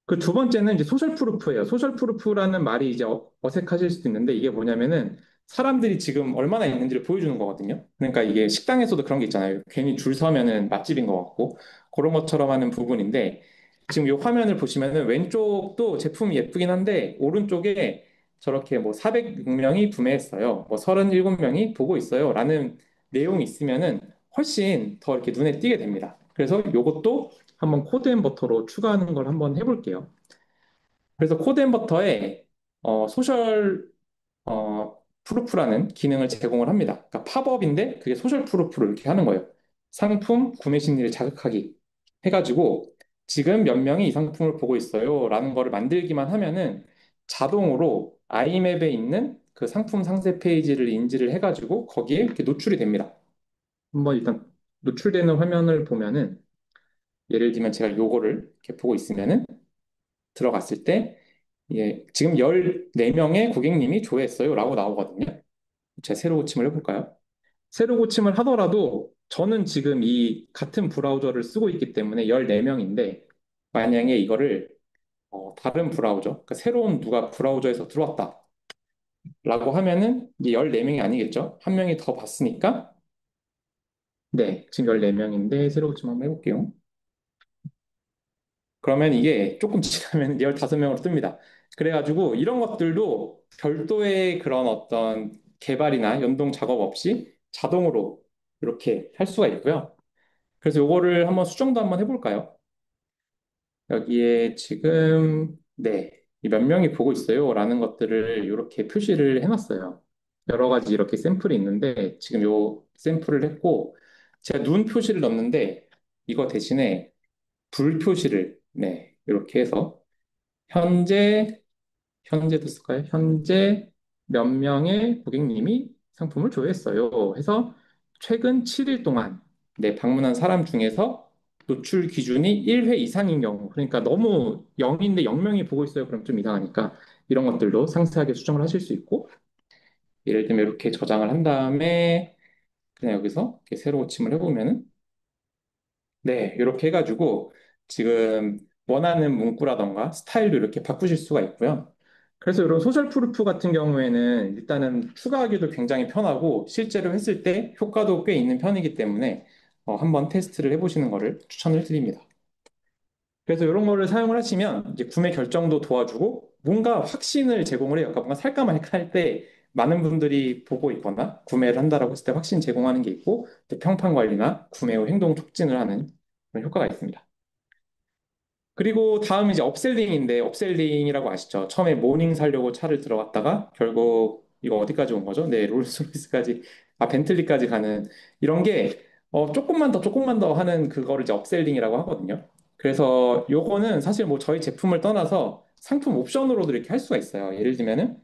그 두 번째는 이제 소셜 프루프예요. 소셜 프루프라는 말이 이제 어색하실 수도 있는데 이게 뭐냐면은 사람들이 지금 얼마나 있는지를 보여주는 거거든요. 그러니까 이게 식당에서도 그런 게 있잖아요. 괜히 줄 서면은 맛집인 것 같고 그런 것처럼 하는 부분인데 지금 이 화면을 보시면은 왼쪽도 제품이 예쁘긴 한데 오른쪽에 저렇게 뭐 406명이 구매했어요. 뭐 37명이 보고 있어요. 라는 내용이 있으면은 훨씬 더 이렇게 눈에 띄게 됩니다. 그래서 이것도 한번 코드앤버터로 추가하는 걸 한번 해볼게요. 그래서 코드앤버터에 소셜 프루프라는 기능을 제공을 합니다. 그러니까 팝업인데 그게 소셜 프루프로 이렇게 하는 거예요. 상품 구매 심리를 자극하기 해가지고 지금 몇 명이 이 상품을 보고 있어요 라는 거를 만들기만 하면은 자동으로 아이맵에 있는 그 상품 상세 페이지를 인지를 해가지고 거기에 이렇게 노출이 됩니다. 한번 일단 노출되는 화면을 보면은 예를 들면 제가 요거를 이렇게 보고 있으면은 들어갔을 때 예, 지금 14명의 고객님이 조회했어요 라고 나오거든요. 제가 새로 고침을 해볼까요? 새로 고침을 하더라도 저는 지금 이 같은 브라우저를 쓰고 있기 때문에 14명인데 만약에 이거를 다른 브라우저, 그러니까 새로운 누가 브라우저에서 들어왔다라고 하면은 이게 14명이 아니겠죠? 한 명이 더 봤으니까 네, 지금 14명인데 새로 고침 한번 해볼게요. 그러면 이게 조금 지나면 15명으로 뜹니다. 그래가지고 이런 것들도 별도의 그런 어떤 개발이나 연동 작업 없이 자동으로 이렇게 할 수가 있고요. 그래서 요거를 한번 수정도 한번 해볼까요? 여기에 지금 네, 이 몇 명이 보고 있어요 라는 것들을 이렇게 표시를 해놨어요. 여러 가지 이렇게 샘플이 있는데 지금 요 샘플을 했고 제가 눈 표시를 넣었는데 이거 대신에 불 표시를 네, 이렇게 해서 현재도 쓸까요? 현재 몇 명의 고객님이 상품을 조회했어요. 해서 최근 7일 동안 네, 방문한 사람 중에서 노출 기준이 1회 이상인 경우, 그러니까 너무 0인데 0명이 보고 있어요. 그럼 좀 이상하니까 이런 것들도 상세하게 수정을 하실 수 있고, 예를 들면 이렇게 저장을 한 다음에 그냥 여기서 이렇게 새로 고침을 해보면은 네, 이렇게 해가지고 지금 원하는 문구라던가 스타일도 이렇게 바꾸실 수가 있고요. 그래서 이런 소셜 프루프 같은 경우에는 일단은 추가하기도 굉장히 편하고 실제로 했을 때 효과도 꽤 있는 편이기 때문에 한번 테스트를 해보시는 거를 추천을 드립니다. 그래서 이런 거를 사용을 하시면 이제 구매 결정도 도와주고 뭔가 확신을 제공을 해요. 그러니까 뭔가 살까 말까 할 때 많은 분들이 보고 있거나 구매를 한다라고 했을 때 확신 제공하는 게 있고 또 평판 관리나 구매 후 행동 촉진을 하는 그런 효과가 있습니다. 그리고 다음 이제 업셀링인데 업셀링이라고 아시죠? 처음에 모닝 사려고 차를 들어갔다가 결국 이거 어디까지 온 거죠? 네, 롤스로이스까지 벤틀리까지 가는 이런 게 조금만 더 하는 그거를 이제 업셀링이라고 하거든요. 그래서 요거는 사실 뭐 저희 제품을 떠나서 상품 옵션으로도 이렇게 할 수가 있어요. 예를 들면은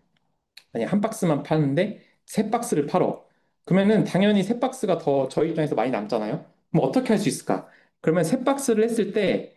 만약 한 박스만 파는데 세 박스를 팔어. 그러면은 당연히 세 박스가 더 저희 입장에서 많이 남잖아요. 뭐 어떻게 할 수 있을까? 그러면 세 박스를 했을 때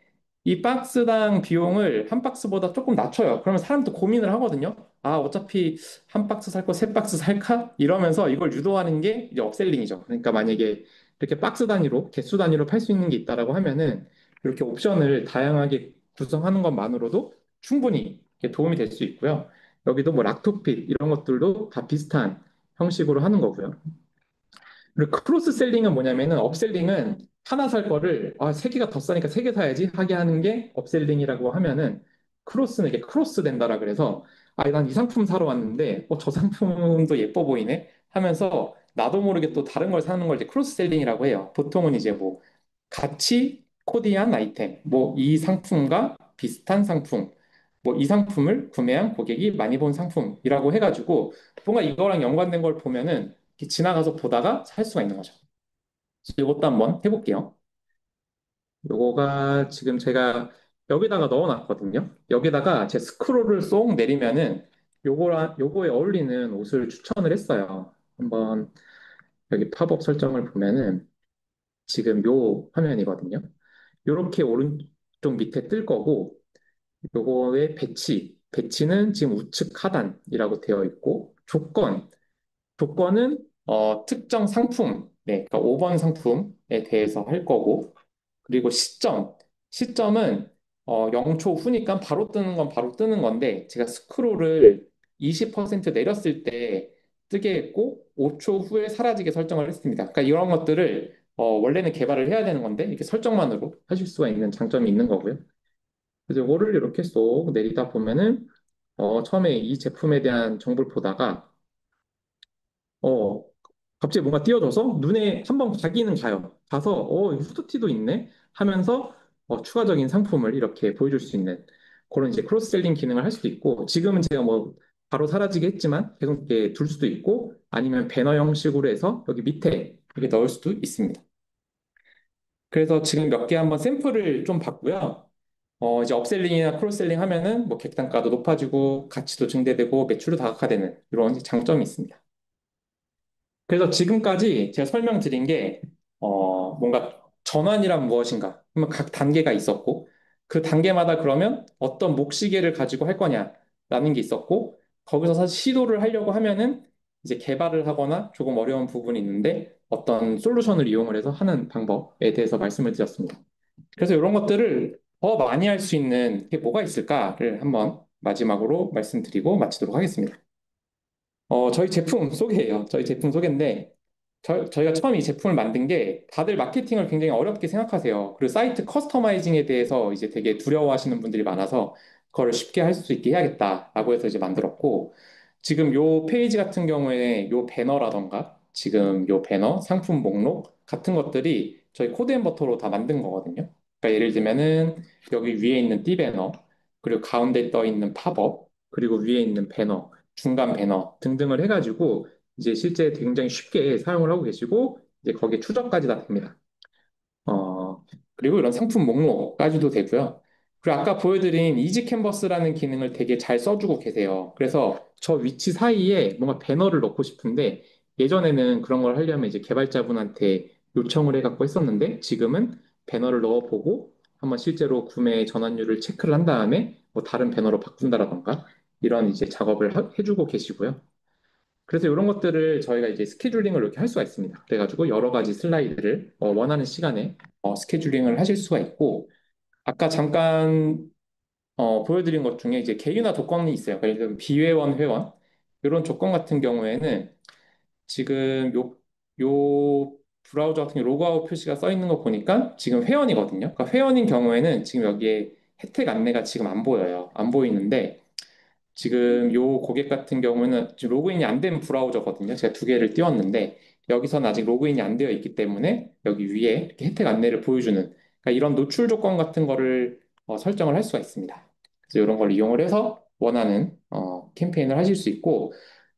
이 박스당 비용을 한 박스보다 조금 낮춰요. 그러면 사람도 고민을 하거든요. 아, 어차피 한 박스 살 거 세 박스 살까? 이러면서 이걸 유도하는 게 이제 업셀링이죠. 그러니까 만약에 이렇게 박스 단위로, 개수 단위로 팔 수 있는 게 있다라고 하면은 이렇게 옵션을 다양하게 구성하는 것만으로도 충분히 이렇게 도움이 될 수 있고요. 여기도 뭐 락토핏 이런 것들도 다 비슷한 형식으로 하는 거고요. 그리고 크로스 셀링은 뭐냐면은 업셀링은 하나 살 거를 세 개가 더 싸니까 세 개 사야지 하게 하는 게 업셀링이라고 하면은 크로스는 이게 크로스 된다라 그래서 난 이 상품 사러 왔는데 저 상품도 예뻐 보이네 하면서 나도 모르게 또 다른 걸 사는 걸 이제 크로스 셀링이라고 해요. 보통은 이제 뭐 같이 코디한 아이템, 뭐 이 상품과 비슷한 상품, 뭐 이 상품을 구매한 고객이 많이 본 상품이라고 해가지고 뭔가 이거랑 연관된 걸 보면은 이렇게 지나가서 보다가 살 수가 있는 거죠. 그래서 이것도 한번 해볼게요. 요거가 지금 제가 여기다가 넣어놨거든요. 여기다가 제 스크롤을 쏙 내리면은 요거에 어울리는 옷을 추천을 했어요. 한번 여기 팝업 설정을 보면은 지금 요 화면이거든요. 요렇게 오른쪽 밑에 뜰 거고 요거의 배치는 지금 우측 하단이라고 되어 있고 조건은 특정 상품, 네, 그러니까 5번 상품에 대해서 할 거고, 그리고 시점은 0초 후니까 바로 뜨는 건 바로 뜨는 건데, 제가 스크롤을 20% 내렸을 때 뜨게 했고, 5초 후에 사라지게 설정을 했습니다. 그러니까 이런 것들을 원래는 개발을 해야 되는 건데, 이렇게 설정만으로 하실 수가 있는 장점이 있는 거고요. 그래서 이거를 이렇게 쏙 내리다 보면은 처음에 이 제품에 대한 정보를 보다가 어, 갑자기 뭔가 띄어져서 눈에 한번 가기는 가요. 가서 이거 후드티도 있네 하면서 추가적인 상품을 이렇게 보여줄 수 있는 그런 이제 크로스셀링 기능을 할 수도 있고 지금은 제가 뭐 바로 사라지게 했지만 계속 이렇게 둘 수도 있고 아니면 배너 형식으로 해서 여기 밑에 이렇게 넣을 수도 있습니다. 그래서 지금 몇 개 한번 샘플을 좀 봤고요. 이제 업셀링이나 크로스셀링 하면은 뭐 객단가도 높아지고 가치도 증대되고 매출도 다각화되는 이런 장점이 있습니다. 그래서 지금까지 제가 설명드린 게, 뭔가 전환이란 무엇인가, 그러면 각 단계가 있었고, 그 단계마다 그러면 어떤 목시계를 가지고 할 거냐라는 게 있었고, 거기서 사실 시도를 하려고 하면은 이제 개발을 하거나 조금 어려운 부분이 있는데, 어떤 솔루션을 이용을 해서 하는 방법에 대해서 말씀을 드렸습니다. 그래서 이런 것들을 더 많이 할 수 있는 게 뭐가 있을까를 한번 마지막으로 말씀드리고 마치도록 하겠습니다. 저희 제품 소개예요. 저희 제품 소개인데, 저희가 처음 이 제품을 만든 게 다들 마케팅을 굉장히 어렵게 생각하세요. 그리고 사이트 커스터마이징에 대해서 이제 되게 두려워하시는 분들이 많아서 그거를 쉽게 할 수 있게 해야겠다라고 해서 이제 만들었고, 지금 요 페이지 같은 경우에 요 배너라던가, 지금 요 배너, 상품 목록 같은 것들이 저희 코드앤버터로 다 만든 거거든요. 그러니까 예를 들면은 여기 위에 있는 띠 배너, 그리고 가운데 떠 있는 팝업, 그리고 위에 있는 배너, 중간 배너 등등을 해가지고 이제 실제 굉장히 쉽게 사용을 하고 계시고 이제 거기에 추적까지 다 됩니다. 어, 그리고 이런 상품 목록까지도 되고요. 그리고 아까 보여드린 이지 캔버스라는 기능을 되게 잘 써주고 계세요. 그래서 저 위치 사이에 뭔가 배너를 넣고 싶은데 예전에는 그런 걸 하려면 이제 개발자분한테 요청을 해갖고 했었는데 지금은 배너를 넣어보고 한번 실제로 구매 전환율을 체크를 한 다음에 뭐 다른 배너로 바꾼다라던가 이런 이제 작업을 해주고 계시고요. 그래서 이런 것들을 저희가 이제 스케줄링을 이렇게 할 수가 있습니다. 그래가지고 여러 가지 슬라이드를 원하는 시간에 스케줄링을 하실 수가 있고, 아까 잠깐 보여드린 것 중에 이제 개인화 조건이 있어요. 그래서 비회원 회원 이런 조건 같은 경우에는 지금 요 브라우저 같은 경우 로그아웃 표시가 써 있는 거 보니까 지금 회원이거든요. 그러니까 회원인 경우에는 지금 여기에 혜택 안내가 지금 안 보여요. 안 보이는데 지금 요 고객 같은 경우는 지금 로그인이 안 된 브라우저거든요. 제가 두 개를 띄웠는데 여기서는 아직 로그인이 안 되어 있기 때문에 여기 위에 이렇게 혜택 안내를 보여주는 그러니까 이런 노출 조건 같은 거를 설정을 할 수가 있습니다. 그래서 이런 걸 이용을 해서 원하는 캠페인을 하실 수 있고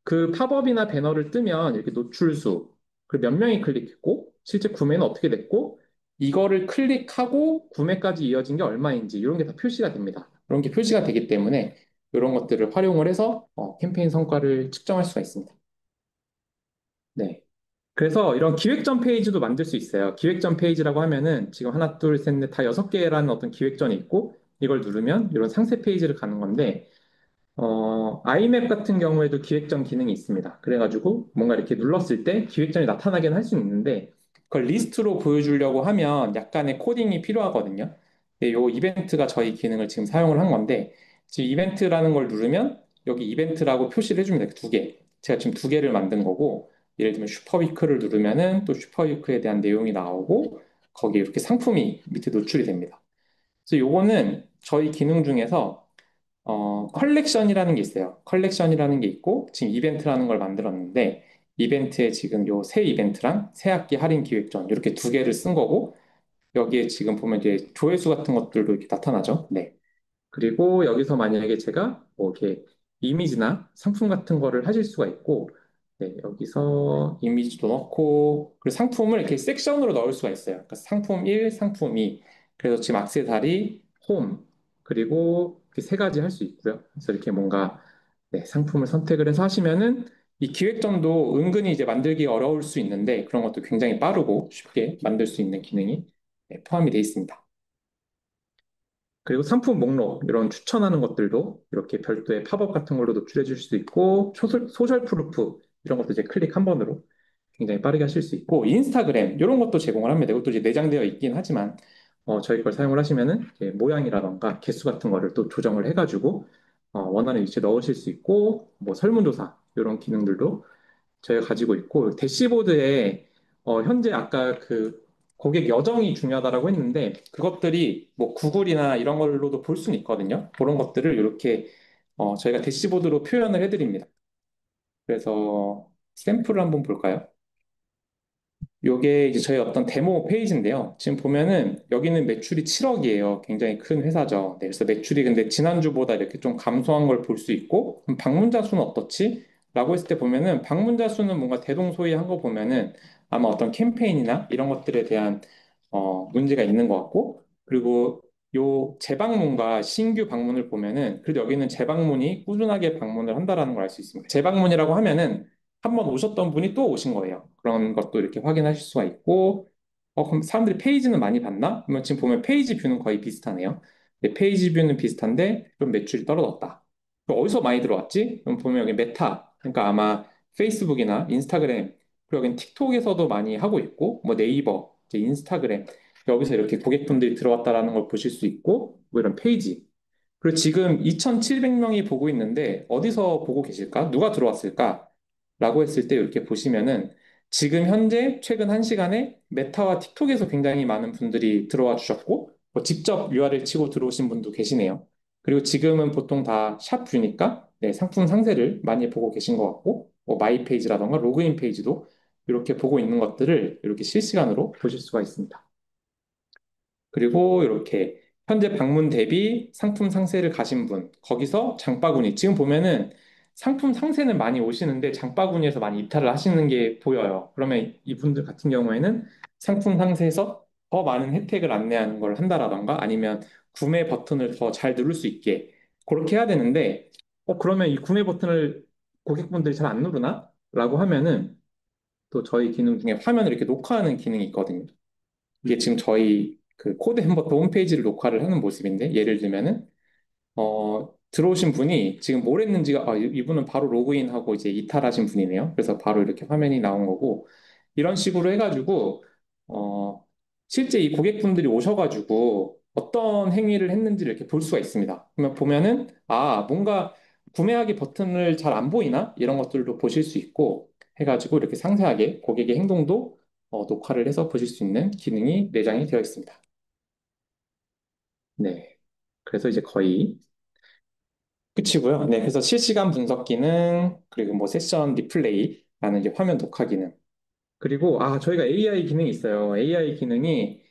그 팝업이나 배너를 뜨면 이렇게 노출수 그리고 몇 명이 클릭했고 실제 구매는 어떻게 됐고 이거를 클릭하고 구매까지 이어진 게 얼마인지 이런 게 다 표시가 됩니다. 그런 게 표시가 되기 때문에 이런 것들을 활용을 해서 캠페인 성과를 측정할 수가 있습니다. 네. 그래서 이런 기획전 페이지도 만들 수 있어요. 기획전 페이지라고 하면은 지금 하나, 둘, 셋, 넷 다 여섯 개라는 어떤 기획전이 있고 이걸 누르면 이런 상세 페이지를 가는 건데 아이맵 같은 경우에도 기획전 기능이 있습니다. 그래가지고 뭔가 이렇게 눌렀을 때 기획전이 나타나긴 할 수는 있는데 그걸 리스트로 보여주려고 하면 약간의 코딩이 필요하거든요. 네, 요 이벤트가 저희 기능을 지금 사용을 한 건데 지금 이벤트라는 걸 누르면 여기 이벤트라고 표시를 해줍니다. 두 개. 제가 지금 두 개를 만든 거고 예를 들면 슈퍼위크를 누르면은 또 슈퍼위크에 대한 내용이 나오고 거기에 이렇게 상품이 밑에 노출이 됩니다. 그래서 요거는 저희 기능 중에서 컬렉션이라는 게 있어요. 컬렉션이라는 게 있고, 지금 이벤트라는 걸 만들었는데, 이벤트에 지금 요 새 이벤트랑 새 학기 할인 기획전, 이렇게 두 개를 쓴 거고, 여기에 지금 보면 이제 조회수 같은 것들도 이렇게 나타나죠. 네. 그리고 여기서 만약에 제가 뭐 이렇게 이미지나 상품 같은 거를 하실 수가 있고, 네, 여기서 이미지도 넣고, 그리고 상품을 이렇게 섹션으로 넣을 수가 있어요. 그러니까 상품 1, 상품 2. 그래서 지금 액세서리, 홈, 그리고 이렇게 세 가지 할 수 있고요. 그래서 이렇게 뭔가 네, 상품을 선택을 해서 하시면은 이 기획전도 은근히 이제 만들기 어려울 수 있는데 그런 것도 굉장히 빠르고 쉽게 만들 수 있는 기능이 네, 포함이 되어 있습니다. 그리고 상품 목록, 이런 추천하는 것들도 이렇게 별도의 팝업 같은 걸로 노출해 줄 수 있고, 소셜 프루프, 이런 것도 이제 클릭 한 번으로 굉장히 빠르게 하실 수 있고, 인스타그램, 이런 것도 제공을 합니다. 이것도 이제 내장되어 있긴 하지만, 저희 걸 사용을 하시면은 이제 모양이라던가 개수 같은 거를 또 조정을 해가지고, 원하는 위치에 넣으실 수 있고, 뭐 설문조사, 이런 기능들도 저희가 가지고 있고, 대시보드에, 현재 아까 그 고객 여정이 중요하다라고 했는데 그것들이 뭐 구글이나 이런 걸로도 볼 수는 있거든요. 그런 것들을 이렇게 저희가 대시보드로 표현을 해드립니다. 그래서 샘플을 한번 볼까요? 요게 이제 저희 어떤 데모 페이지인데요. 지금 보면은 여기는 매출이 7억이에요. 굉장히 큰 회사죠. 네, 그래서 매출이 근데 지난주보다 이렇게 좀 감소한 걸 볼 수 있고, 그럼 방문자 수는 어떻지? 라고 했을 때 보면은 방문자 수는 뭔가 대동소이한 거 보면은 아마 어떤 캠페인이나 이런 것들에 대한 문제가 있는 것 같고, 그리고 요 재방문과 신규 방문을 보면은 그래도 여기는 재방문이 꾸준하게 방문을 한다라는 걸 알 수 있습니다. 재방문이라고 하면은 한 번 오셨던 분이 또 오신 거예요. 그런 것도 이렇게 확인하실 수가 있고, 그럼 사람들이 페이지는 많이 봤나? 그러면 지금 보면 페이지 뷰는 거의 비슷하네요. 근데 페이지 뷰는 비슷한데 좀 매출이 떨어졌다. 그럼 어디서 많이 들어왔지? 그럼 보면 여기 메타, 그러니까 아마 페이스북이나 인스타그램, 그리고 여기 틱톡에서도 많이 하고 있고, 뭐 네이버, 이제 인스타그램, 여기서 이렇게 고객분들이 들어왔다라는 걸 보실 수 있고, 뭐 이런 페이지. 그리고 지금 2,700명이 보고 있는데 어디서 보고 계실까? 누가 들어왔을까? 라고 했을 때 이렇게 보시면은 지금 현재 최근 1시간에 메타와 틱톡에서 굉장히 많은 분들이 들어와 주셨고 뭐 직접 URL 치고 들어오신 분도 계시네요. 그리고 지금은 보통 다 샵 뷰니까 네, 상품 상세를 많이 보고 계신 것 같고 뭐 마이 페이지라던가 로그인 페이지도 이렇게 보고 있는 것들을 이렇게 실시간으로 보실 수가 있습니다. 그리고 이렇게 현재 방문 대비 상품 상세를 가신 분, 거기서 장바구니, 지금 보면은 상품 상세는 많이 오시는데 장바구니에서 많이 이탈을 하시는 게 보여요. 그러면 이분들 같은 경우에는 상품 상세에서 더 많은 혜택을 안내하는 걸 한다라던가 아니면 구매 버튼을 더 잘 누를 수 있게 그렇게 해야 되는데, 그러면 이 구매 버튼을 고객분들이 잘 안 누르나? 라고 하면은 또 저희 기능 중에 화면을 이렇게 녹화하는 기능이 있거든요. 이게 지금 저희 그 코드 햄버터 홈페이지를 녹화를 하는 모습인데 예를 들면은 들어오신 분이 지금 뭘 했는지가 이분은 바로 로그인하고 이제 이탈하신 분이네요. 그래서 바로 이렇게 화면이 나온 거고 이런 식으로 해가지고 어, 실제 이 고객분들이 오셔가지고 어떤 행위를 했는지를 이렇게 볼 수가 있습니다. 그러면 보면은 뭔가 구매하기 버튼을 잘 안 보이나 이런 것들도 보실 수 있고 해가지고 이렇게 상세하게 고객의 행동도 녹화를 해서 보실 수 있는 기능이 내장이 되어 있습니다. 네. 그래서 이제 거의 끝이고요. 네. 그래서 실시간 분석 기능, 그리고 뭐 세션 리플레이라는 이제 화면 녹화 기능. 그리고 저희가 AI 기능이 있어요. AI 기능이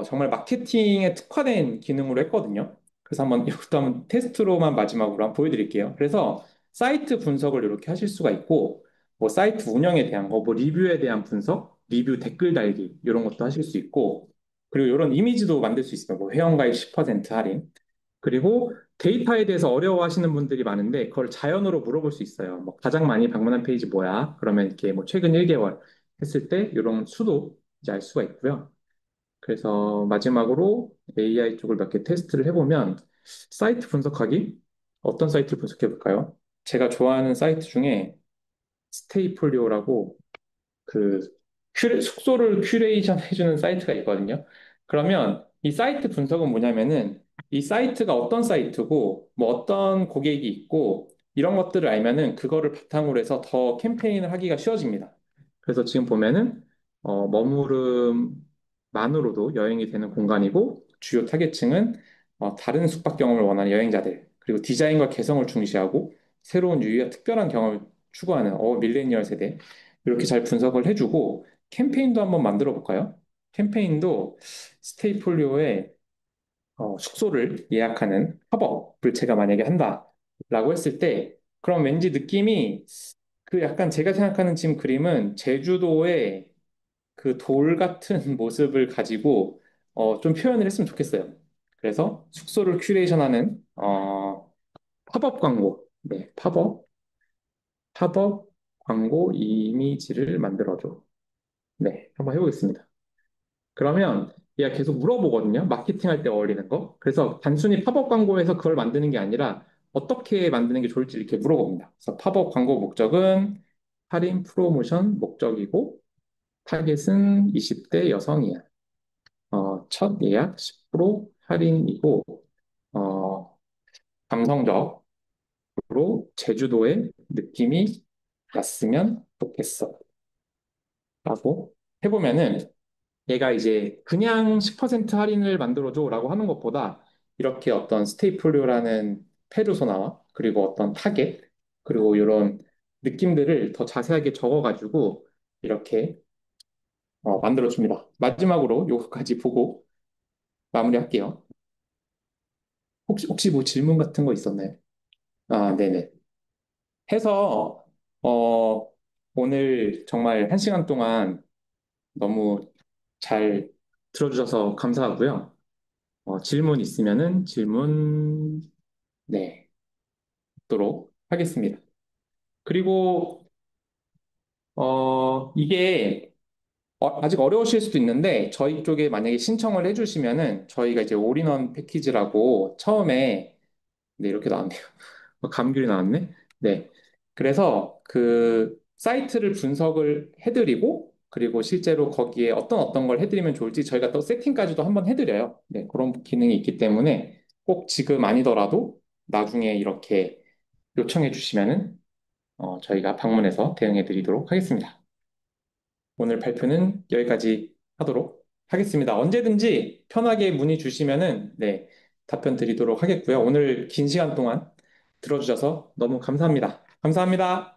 정말 마케팅에 특화된 기능으로 했거든요. 그래서 한번 이것도 한번 테스트로만 마지막으로 한번 보여드릴게요. 그래서 사이트 분석을 이렇게 하실 수가 있고, 뭐 사이트 운영에 대한 거, 뭐 리뷰에 대한 분석, 리뷰 댓글 달기 이런 것도 하실 수 있고, 그리고 이런 이미지도 만들 수 있어요. 뭐 회원가입 10% 할인. 그리고 데이터에 대해서 어려워하시는 분들이 많은데 그걸 자연어로 물어볼 수 있어요. 뭐 가장 많이 방문한 페이지 뭐야? 그러면 이렇게 뭐 최근 1개월 했을 때 이런 수도 이제 알 수가 있고요. 그래서 마지막으로 AI 쪽을 몇 개 테스트를 해보면 사이트 분석하기 어떤 사이트를 분석해 볼까요? 제가 좋아하는 사이트 중에 스테이폴리오라고 그 숙소를 큐레이션 해주는 사이트가 있거든요. 그러면 이 사이트 분석은 뭐냐면은 이 사이트가 어떤 사이트고 뭐 어떤 고객이 있고 이런 것들을 알면은 그거를 바탕으로 해서 더 캠페인을 하기가 쉬워집니다. 그래서 지금 보면은 머무름만으로도 여행이 되는 공간이고 주요 타겟층은 다른 숙박 경험을 원하는 여행자들 그리고 디자인과 개성을 중시하고 새로운 유희와 특별한 경험을 추구하는 밀레니얼 세대 이렇게 잘 분석을 해주고 캠페인도 한번 만들어 볼까요? 캠페인도 스테이폴리오에 숙소를 예약하는 팝업을 제가 만약에 한다라고 했을 때 그럼 왠지 느낌이 그 약간 제가 생각하는 지금 그림은 제주도의 그 돌 같은 모습을 가지고 좀 표현을 했으면 좋겠어요. 그래서 숙소를 큐레이션하는 팝업 광고, 네, 팝업 광고 이미지를 만들어줘. 네, 한번 해보겠습니다. 그러면 얘가 계속 물어보거든요. 마케팅 할 때 어울리는 거. 그래서 단순히 팝업 광고에서 그걸 만드는 게 아니라 어떻게 만드는 게 좋을지 이렇게 물어봅니다. 그래서 팝업 광고 목적은 할인 프로모션 목적이고 타겟은 20대 여성이야. 첫 예약 10% 할인이고 어, 감성적으로 제주도의 느낌이 났으면 좋겠어. 라고 해보면은 얘가 이제 그냥 10% 할인을 만들어줘라고 하는 것보다 이렇게 어떤 스테이플류라는 페르소나와 그리고 어떤 타겟 그리고 이런 느낌들을 더 자세하게 적어가지고 이렇게 만들어줍니다. 마지막으로 요거까지 보고 마무리할게요. 혹시 뭐 질문 같은 거 있었나요? 아, 네네. 해서 어, 오늘 정말 한 시간 동안 너무 잘 들어주셔서 감사하고요. 질문 있으면은 질문 네, 하도록 하겠습니다. 그리고 이게 아직 어려우실 수도 있는데 저희 쪽에 만약에 신청을 해주시면은 저희가 이제 올인원 패키지라고 처음에 네, 이렇게 나왔네요. 감귤이 나왔네. 네. 그래서 그 사이트를 분석을 해드리고 그리고 실제로 거기에 어떤 걸 해드리면 좋을지 저희가 또 세팅까지도 한번 해드려요. 네, 그런 기능이 있기 때문에 꼭 지금 아니더라도 나중에 이렇게 요청해 주시면은 저희가 방문해서 대응해 드리도록 하겠습니다. 오늘 발표는 여기까지 하도록 하겠습니다. 언제든지 편하게 문의 주시면은 네, 답변 드리도록 하겠고요. 오늘 긴 시간 동안 들어주셔서 너무 감사합니다. 감사합니다.